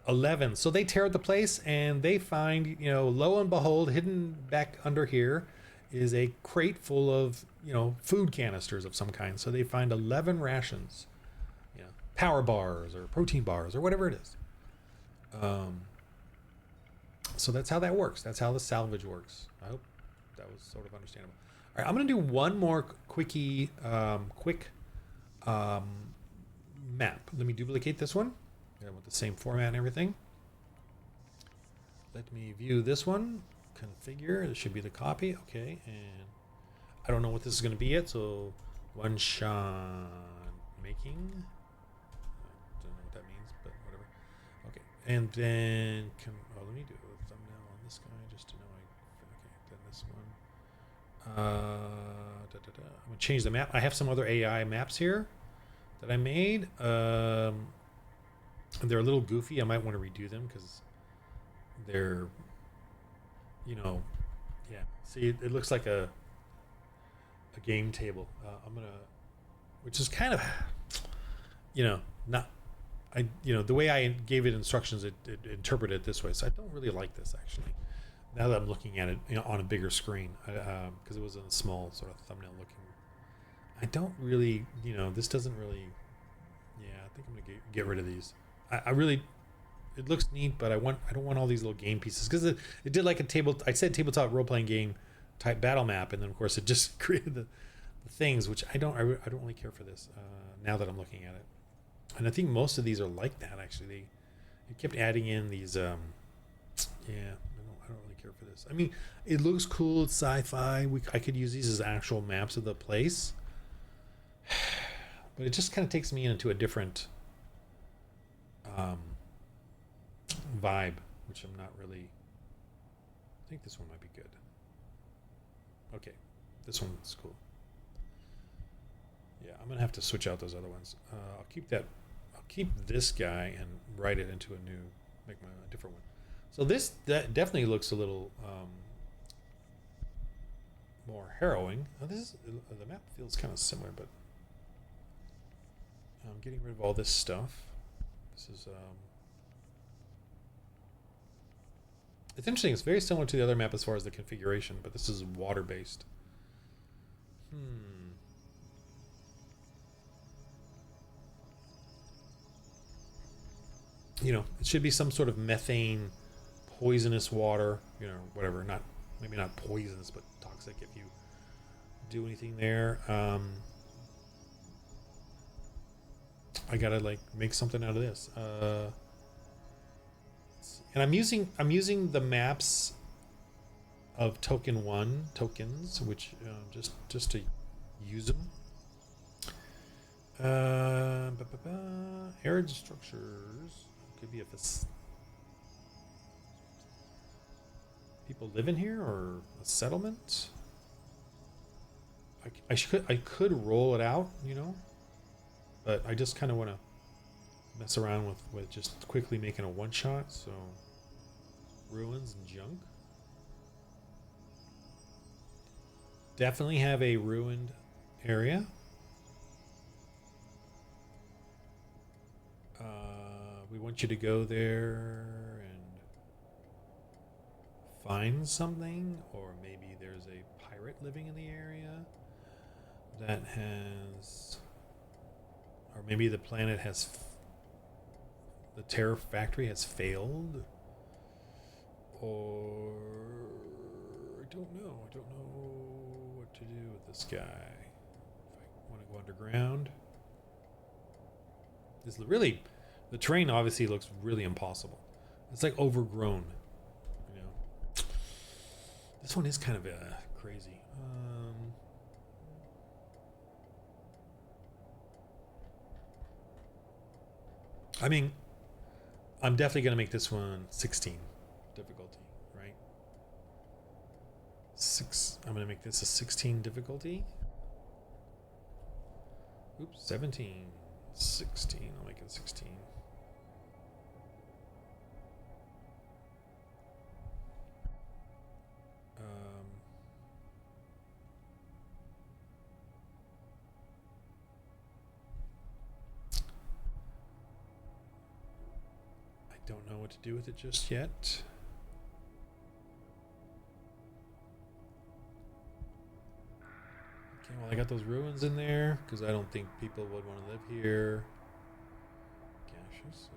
11. So they tear the place, and they find, you know, lo and behold, hidden back under here is a crate full of, you know, food canisters of some kind. So they find 11 rations, you know, power bars or protein bars or whatever it is. So that's how that works. That's how the salvage works. I hope that was sort of understandable. All right, I'm going to do one more quick map. Let me duplicate this one. With the same format and everything. Let me view this one. Configure. This should be the copy. Okay, and I don't know what this is going to be yet. So one shot making. I don't know what that means, but whatever. Okay, and then let me do a thumbnail on this guy just to know. Okay, then this one. I'm gonna change the map. I have some other AI maps here that I made. They're a little goofy. I might want to redo them because they're, you know, yeah. See, it looks like a game table. I'm gonna, which is kind of, you know, not, the way I gave it instructions, it interpreted it this way. So I don't really like this actually. Now that I'm looking at it, you know, on a bigger screen, because it was in a small sort of thumbnail looking. I don't really, you know, this doesn't really. Yeah, I think I'm gonna get rid of these. I really, it looks neat, but I don't want all these little game pieces because it did like I said tabletop role playing game type battle map, and then of course it just created the things, which I don't really care for this now that I'm looking at it. And I think most of these are like that actually. They kept adding in these. Yeah, I don't really care for this. I mean, it looks cool. It's sci-fi. I could use these as actual maps of the place, but it just kind of takes me into a different vibe, which I'm not really. I think this one might be good. Okay, this one's cool. Yeah, I'm gonna have to switch out those other ones. I'll keep that. I'll keep this guy and write it into make a different one. So that definitely looks a little more harrowing. The map feels kind of similar, but I'm getting rid of all this stuff. This is it's interesting. It's very similar to the other map as far as the configuration, but this is water based. You know, it should be some sort of methane, poisonous water. You know, whatever. Maybe not poisonous, but toxic if you do anything there. I gotta like make something out of this. And I'm using the maps of token 1 tokens, which just to use them. Arid structures could be if it's people live in here or a settlement. I could roll it out, you know. But I just kind of want to mess around with just quickly making a one-shot. So, ruins and junk. Definitely have a ruined area. We want you to go there and find something, or maybe there's a pirate living in the area that has... Or maybe the planet has... The terror factory has failed. Or... I don't know. I don't know what to do with this guy. If I want to go underground. This really... The terrain obviously looks really impossible. It's like overgrown. You know. This one is kind of crazy. I mean, I'm definitely going to make this one 16 difficulty, right? I'm going to make this a 16 difficulty. Oops, 17. 16. I'll make it 16. I don't know what to do with it just yet. Okay, well, I got those ruins in there because I don't think people would want to live here. Gaseous.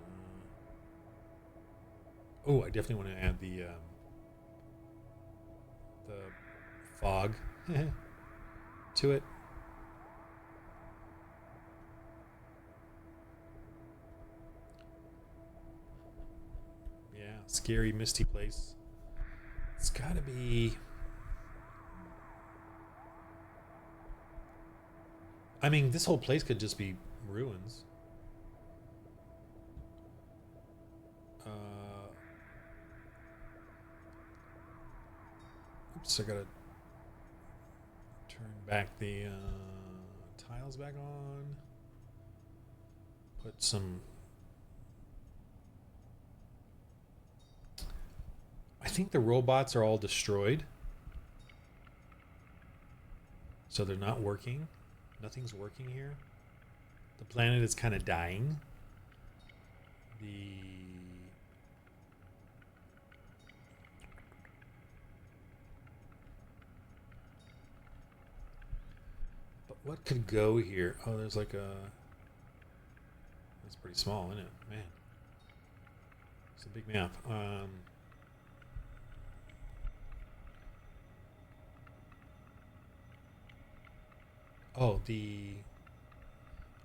Oh, I definitely want to add the fog to it. Yeah, scary, misty place. It's gotta be. I mean, this whole place could just be ruins. Oops, I gotta turn back the tiles back on. Put some. I think the robots are all destroyed. So they're not working. Nothing's working here. The planet is kind of dying. But what could go here? Oh, there's like a. It's pretty small, isn't it? Man. It's a big map. Oh, the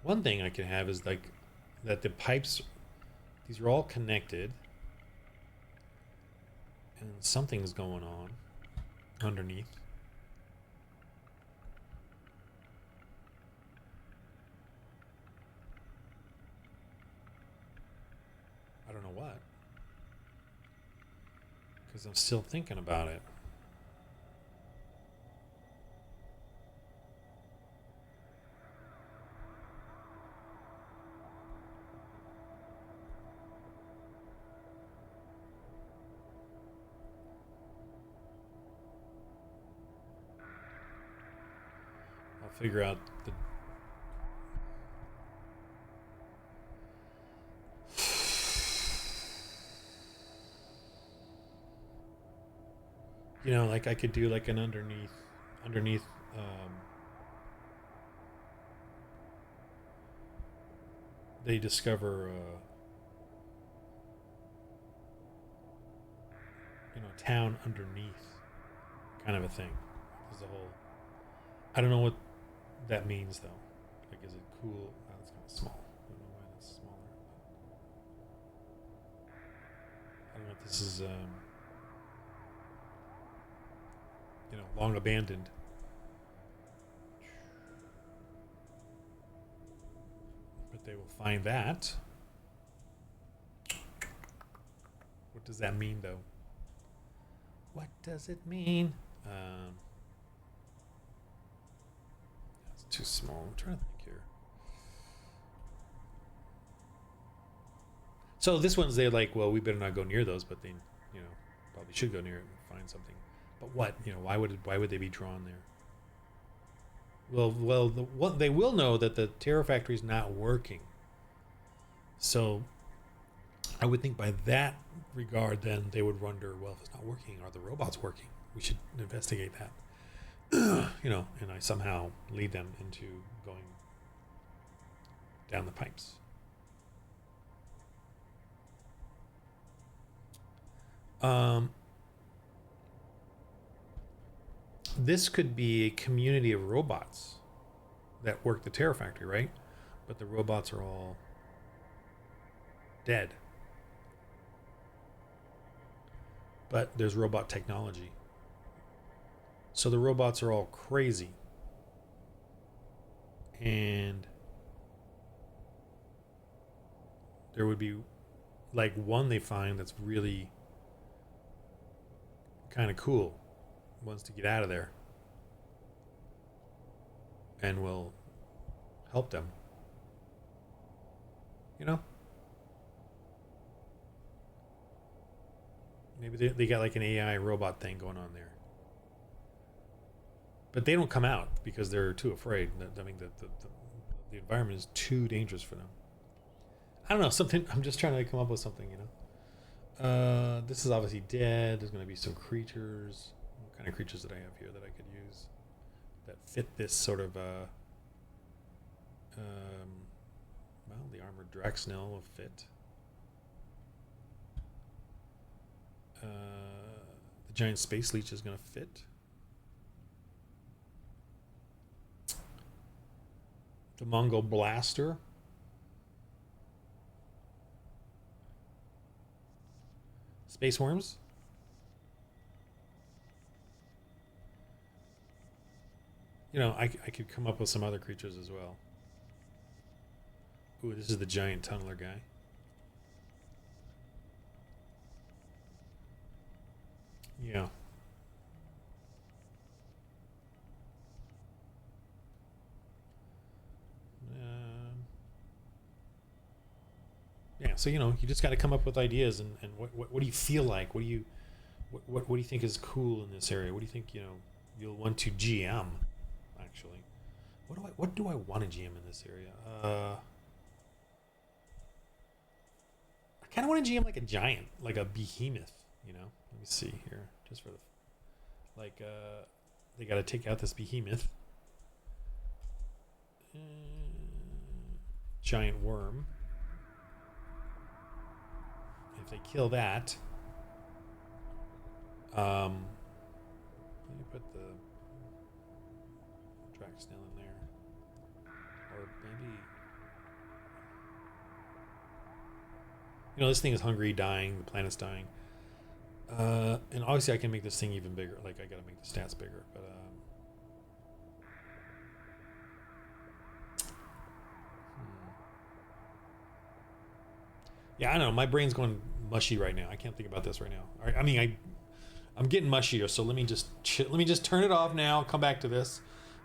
one thing I can have is like that the pipes, these are all connected, and something's going on underneath. I don't know what, because I'm still thinking about it. I'll figure out the. You know, like I could do like an underneath. They discover, town underneath, kind of a thing. There's a whole. I don't know what that means though. Like, is it cool? Oh, it's kind of small. I don't know why that's smaller. I don't know if this is, long abandoned. But they will find that. What does that mean, though? What does it mean? It's too small. I'm trying to think here. So this one's they're like, well, we better not go near those, but they, probably should go near it and find something. But what? Why would they be drawn there? Well, they will know that the Terror Factory is not working. So I would think by that regard, then they would wonder, well, if it's not working, are the robots working? We should investigate that. And I somehow lead them into going down the pipes. This could be a community of robots that work the Terror Factory, right? But the robots are all dead. But there's robot technology. So the robots are all crazy. And there would be like one they find that's really kind of cool, wants to get out of there, and will help them. You know? Maybe they got like an AI robot thing going on there. But they don't come out because they're too afraid. I mean, the environment is too dangerous for them. I don't know, something. I'm just trying to come up with something, you know. This is obviously dead. There's going to be some creatures. What kind of creatures did I have here that I could use that fit this sort of, well, the armored Draxnell will fit. The giant space leech is going to fit. The Mongol blaster. Space worms. You know, I could come up with some other creatures as well. Ooh, this is the giant tunneler guy. Yeah. Yeah, so you know, you just got to come up with ideas and what do you feel like? What do you think is cool in this area? What do you think, you know, you'll want to GM actually? What do I want to GM in this area? I kind of want to GM like a giant, like a behemoth, you know. Let me see here, just for the like they got to take out this behemoth. Giant worm. If they kill that, let me put the Draxnell in there, or maybe, you know, this thing is hungry, dying. The planet's dying, and obviously I can make this thing even bigger. Like I gotta make the stats bigger, but yeah, I don't know. My brain's going mushy right now. I can't think about this right now. I mean, I'm getting mushier. So let me just turn it off now. Come back to this.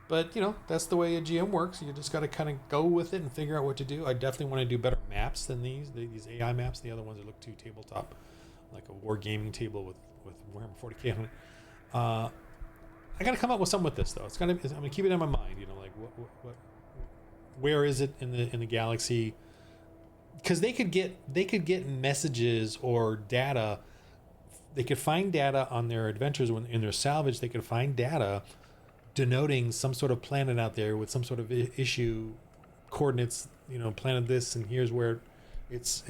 But you know, that's the way a GM works. You just got to kind of go with it and figure out what to do. I definitely want to do better maps than these AI maps. The other ones that look too tabletop, like a war gaming table with Warhammer 40K on it. I got to come up with something with this though. I'm gonna keep it in my mind. You know, like where is it in the galaxy? Because they could get messages or data. They could find data on their adventures when in their salvage. They could find data denoting some sort of planet out there with some sort of issue coordinates. You know, planet this, and here's where it's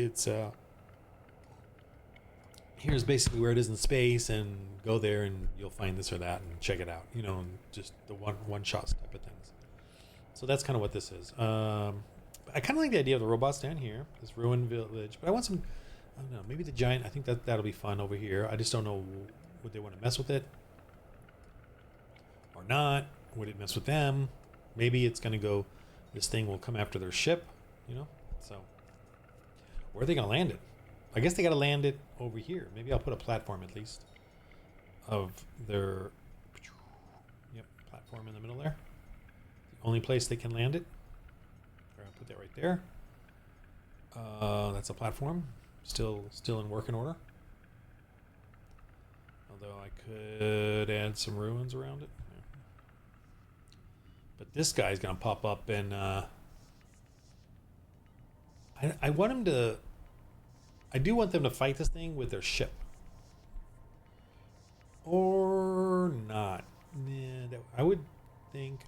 here's basically where it is in space, and go there and you'll find this or that and check it out. You know, and just the one shot type of things. So that's kind of what this is. I kind of like the idea of the robots down here, this ruined village, but I want some, I don't know, maybe the giant. I think that'll be fun over here. I just don't know, would they want to mess with it or not? Would it mess with them? Maybe it's going to go, this thing will come after their ship, you know? So where are they going to land it? I guess they got to land it over here. Maybe I'll put a platform at least of their, yep, platform in the middle there. The only place they can land it. Put that right there. That's a platform, still in working order. Although I could add some ruins around it. Yeah. But this guy's gonna pop up, and I want him to. I do want them to fight this thing with their ship, or not. Nah, I would think.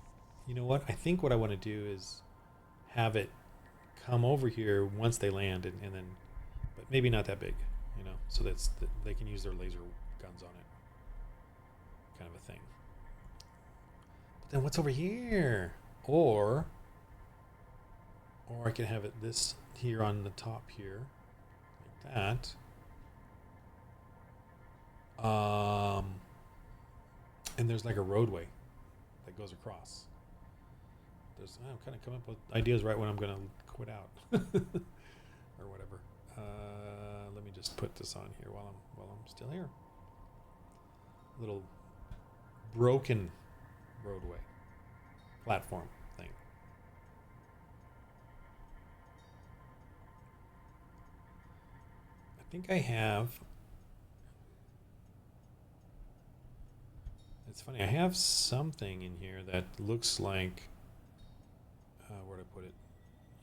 You know what? I think what I want to do is have it come over here once they land, and then, but maybe not that big, you know, so they can use their laser guns on it, kind of a thing. But then what's over here? Or I can have it this here on the top here, like that. And there's like a roadway that goes across. I'm kind of coming up with ideas right when I'm going to quit out or whatever. Let me just put this on here while I'm still here. Little broken roadway platform thing. think I have. It's funny. I have something in here that looks like. Where'd I put it?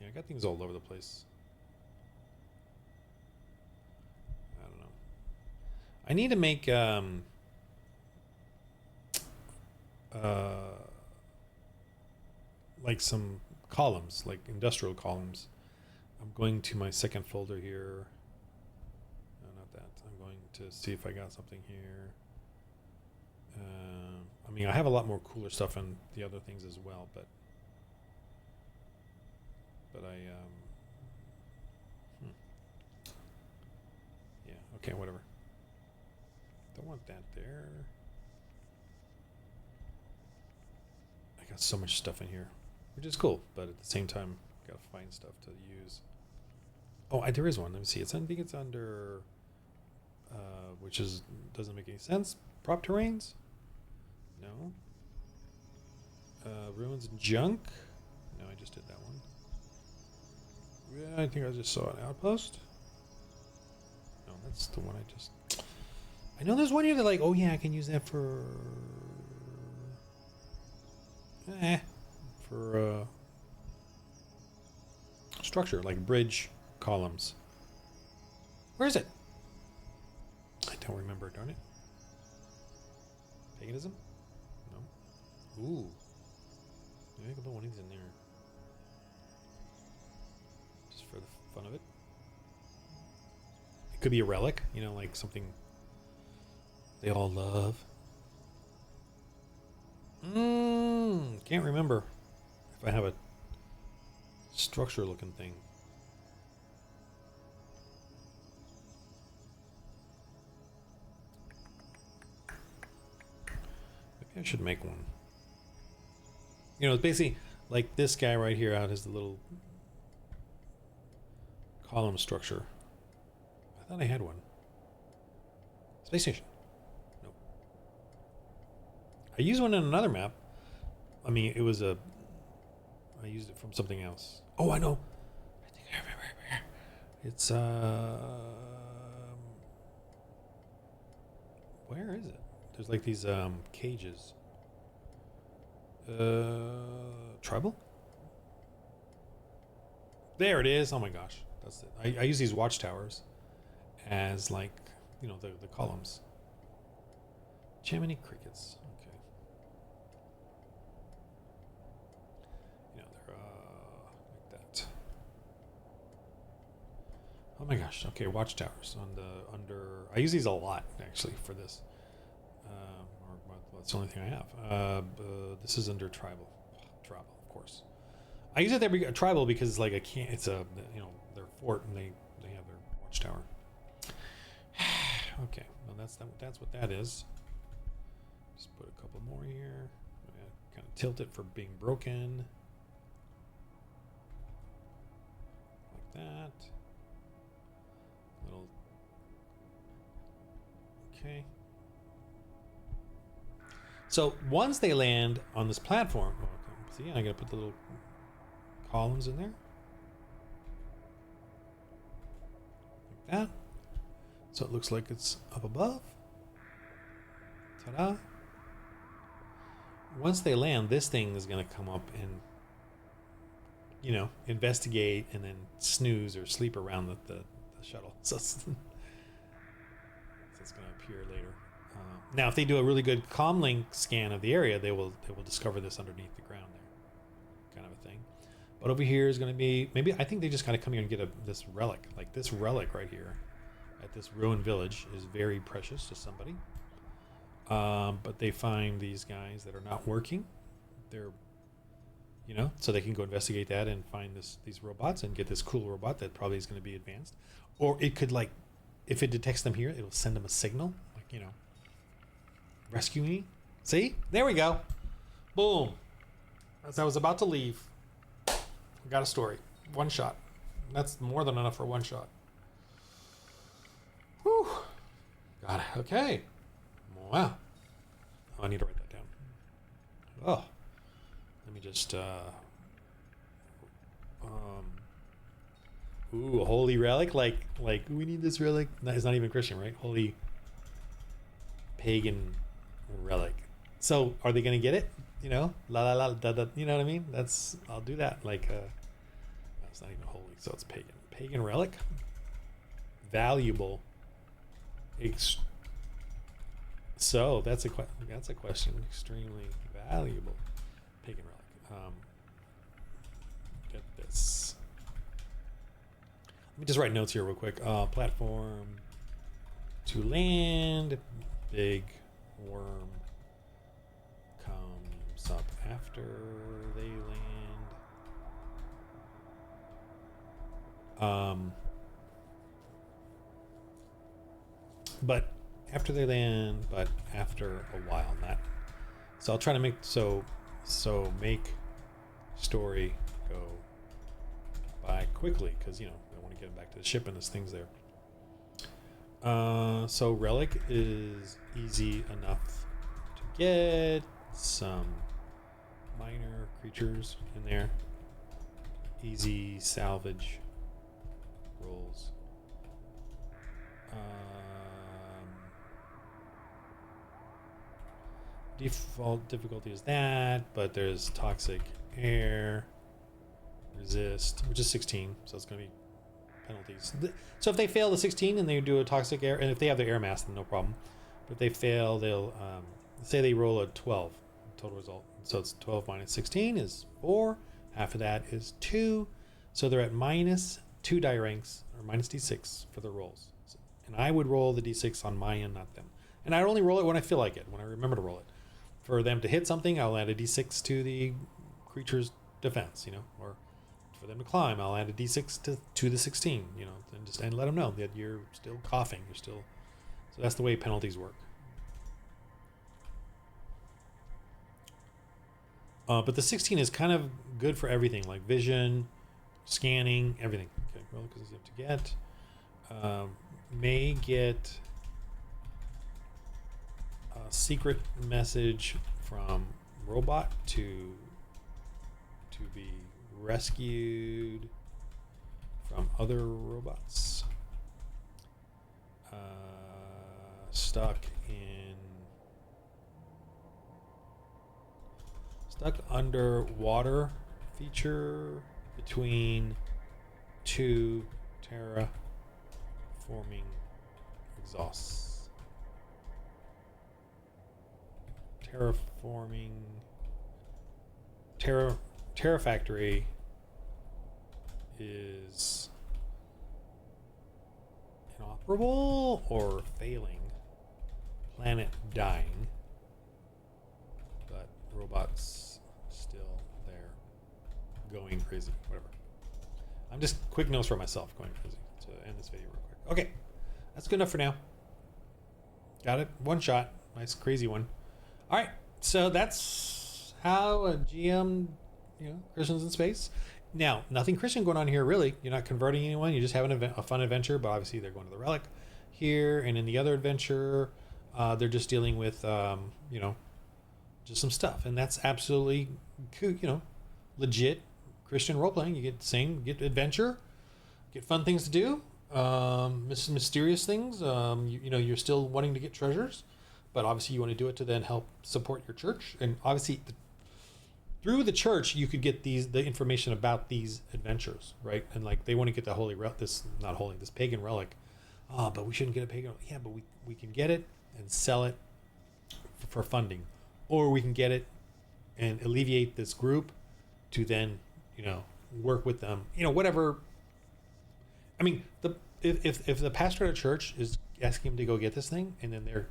Yeah, I got things all over the place. I don't know. I need to make like some columns, like industrial columns. I'm going to my second folder here. No, not that. I'm going to see if I got something here. I mean, I have a lot more cooler stuff on the other things as well, but I yeah, okay, whatever. Don't want that there. I got so much stuff in here, which is cool, but at the same time, gotta find stuff to use. Oh, there is one. Let me see. I think it's under, which doesn't make any sense. Prop terrains? No. Ruins and junk? No, I just did that one. Yeah, I think I just saw an outpost. No, that's the one I just. I know there's one here that like, oh yeah, I can use that for. For structure, like bridge columns. Where is it? I don't remember, darn it. Paganism? No. Ooh. Maybe I can put one of these in there. Just for the fun of it. It could be a relic, you know, like something they all love. Can't remember if I have a structure looking thing. Maybe I should make one. You know, it's basically like this guy right here out has the little column structure. I thought I had one. Space station. Nope. I used one in another map. I mean, it was I used it from something else. Oh, I know. I think I remember. It's where is it? There's like these cages. Tribal? There it is. Oh my gosh, that's it. I use these watchtowers as like, you know, the columns. Jiminy crickets. Okay. You know, they're like that. Oh my gosh. Okay, watchtowers on the under. I use these a lot actually for this. That's the only thing I have. This is under tribal, of course. I use it every tribal because like I can't. It's a, you know, their fort and they have their watchtower. Okay, well that's what that is. Just put a couple more here. Kind of tilt it for being broken, like that. Little. Okay. So once they land on this platform, see, I gotta put the little columns in there, like that. So it looks like it's up above. Ta-da! Once they land, this thing is gonna come up and, you know, investigate and then snooze or sleep around the shuttle. So it's gonna appear later. Now, if they do a really good comlink scan of the area, they will discover this underneath the ground there, kind of a thing. But over here is going to be I think they just kind of come here and get this relic, like this relic right here, at this ruined village is very precious to somebody. But they find these guys that are not working. They're, you know, so they can go investigate that and find these robots and get this cool robot that probably is going to be advanced, or it could, like, if it detects them here, it'll send them a signal, like, you know. Rescue me. See? There we go. Boom. As I was about to leave, I got a story. One shot. That's more than enough for one shot. Whew. Got it. Okay. Wow. Oh, I need to write that down. Oh. Let me just Ooh, a holy relic, like we need this relic. No, it's not even Christian, right? Holy pagan relic. So are they gonna get it? You know, la la la da da. You know what I mean? I'll do that. Like, it's not even holy, so it's pagan. Pagan relic, valuable. So that's a question. Extremely valuable pagan relic. Get this. Let me just write notes here real quick. Platform to land. Big worm comes up after they land. But after they land, but after a while, not. So I'll try to make so make story go by quickly, because I want to get them back to the ship and there's things there. So relic is easy enough to get. Some minor creatures in there. Easy salvage rolls. Default difficulty is that, but there's toxic air resist, which is 16, so it's going to be penalties. So if they fail the 16 and they do a toxic air, and if they have their air mass, then no problem. But if they fail, they'll say they roll a 12 total result. So it's 12 minus 16 is 4. Half of that is 2. So they're at minus 2 die ranks, or minus d6 for the rolls. So, and I would roll the d6 on my end, not them. And I only roll it when I feel like it, when I remember to roll it. For them to hit something, I'll add a d6 to the creature's defense, or for them to climb, I'll add a d6 to the 16, and let them know that you're still coughing. So that's the way penalties work. But the 16 is kind of good for everything, like vision, scanning, everything. Okay, roll because you have to get. May get a secret message from robot to be rescued from other robots. Stuck underwater feature between 2 terraforming exhausts. Terra Factory is inoperable or failing. Planet dying. But robots still there. Going crazy. Whatever. I'm just quick notes for myself going crazy to end this video real quick. Okay. That's good enough for now. Got it. One shot. Nice crazy one. Alright. So that's how a GM, Christians in space. Now, nothing Christian going on here, really. You're not converting anyone. You're just having a fun adventure, but obviously they're going to the relic here. And in the other adventure, they're just dealing with, just some stuff. And that's absolutely, legit Christian role-playing. You get adventure, get fun things to do, mysterious things. You're still wanting to get treasures, but obviously you want to do it to then help support your church. And obviously through the church, you could get the information about these adventures, right? And like they want to get the this pagan relic. Oh, but we shouldn't get a pagan. Yeah, but we can get it and sell it for funding, or we can get it and alleviate this group to then work with them. Whatever. I mean, if the pastor at a church is asking him to go get this thing, and then they're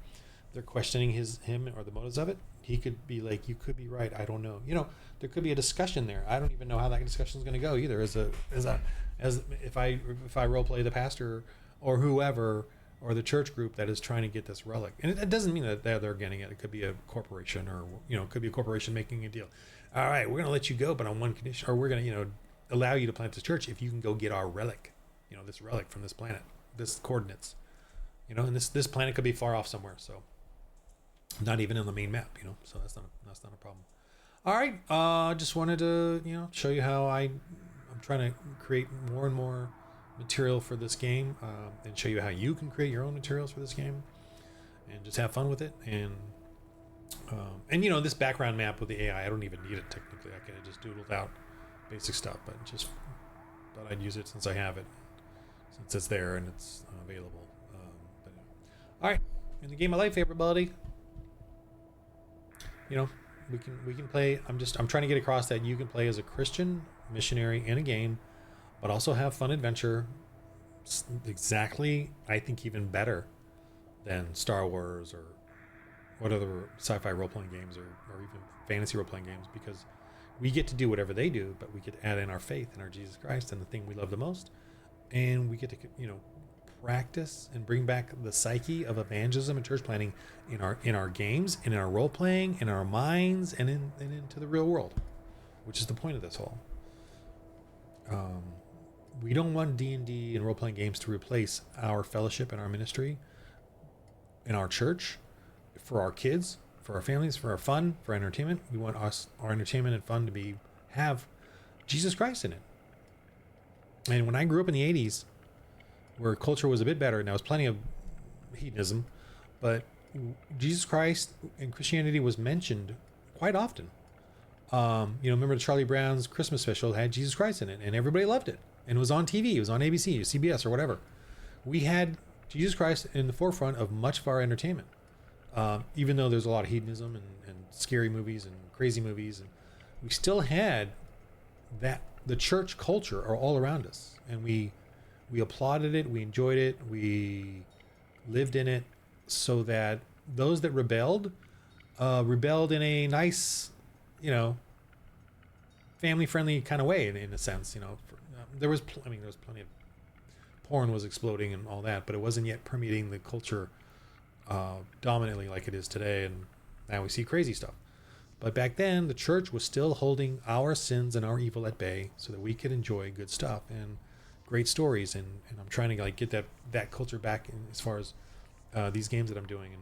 questioning him or the motives of it, he could be like, you could be right, I don't know. There could be a discussion there. I don't even know how that discussion is going to go either. As if I role play the pastor or whoever or the church group that is trying to get this relic, and it doesn't mean that they're getting it. It could be a corporation, or it could be a corporation making a deal. All right, we're going to let you go, but on one condition, or we're going to allow you to plant this church if you can go get our relic, this relic from this planet, this coordinates, and this planet could be far off somewhere, so. Not even on the main map, so that's not a problem. All right, just wanted to show you how I'm trying to create more and more material for this game, and show you how you can create your own materials for this game, and just have fun with it. And this background map with the AI, I don't even need it technically. I could have just doodled out basic stuff, but just thought I'd use it since I have it, since it's there and it's available. All right, in the game of life, everybody. We can play. I'm trying to get across that you can play as a Christian missionary in a game, but also have fun adventure. Exactly, I think even better than Star Wars or what other sci-fi role-playing games or even fantasy role-playing games, because we get to do whatever they do, but we get to add in our faith in our Jesus Christ and the thing we love the most, and we get to practice and bring back the psyche of evangelism and church planting in our games, in our role playing, in our minds, and into the real world, which is the point of this whole. We don't want D&D and role playing games to replace our fellowship and our ministry in our church, for our kids, for our families, for our fun, for entertainment. We want our entertainment and fun to have Jesus Christ in it. And when I grew up in the 80s, where culture was a bit better, and there was plenty of hedonism, but Jesus Christ and Christianity was mentioned quite often. Remember Charlie Brown's Christmas special had Jesus Christ in it, and everybody loved it. And it was on TV, it was on ABC, or CBS, or whatever. We had Jesus Christ in the forefront of much of our entertainment. Even though there's a lot of hedonism and scary movies and crazy movies, and we still had that. The church culture are all around us, and we applauded it, we enjoyed it, we lived in it, so that those that rebelled in a nice, family-friendly kind of way, in a sense. There was plenty of porn was exploding and all that, but it wasn't yet permeating the culture dominantly like it is today, and now we see crazy stuff. But back then, the church was still holding our sins and our evil at bay, so that we could enjoy good stuff and great stories. And I'm trying to get that culture back as far as these games that I'm doing, and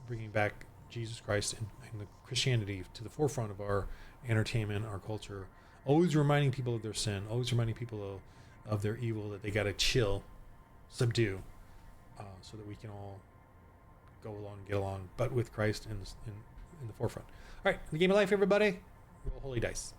bringing back Jesus Christ and the Christianity to the forefront of our entertainment, our culture. Always reminding people of their sin, always reminding people of their evil, that they got to chill, subdue, so that we can all go along, get along, but with Christ in the forefront. All right, the game of life, everybody. Roll holy dice.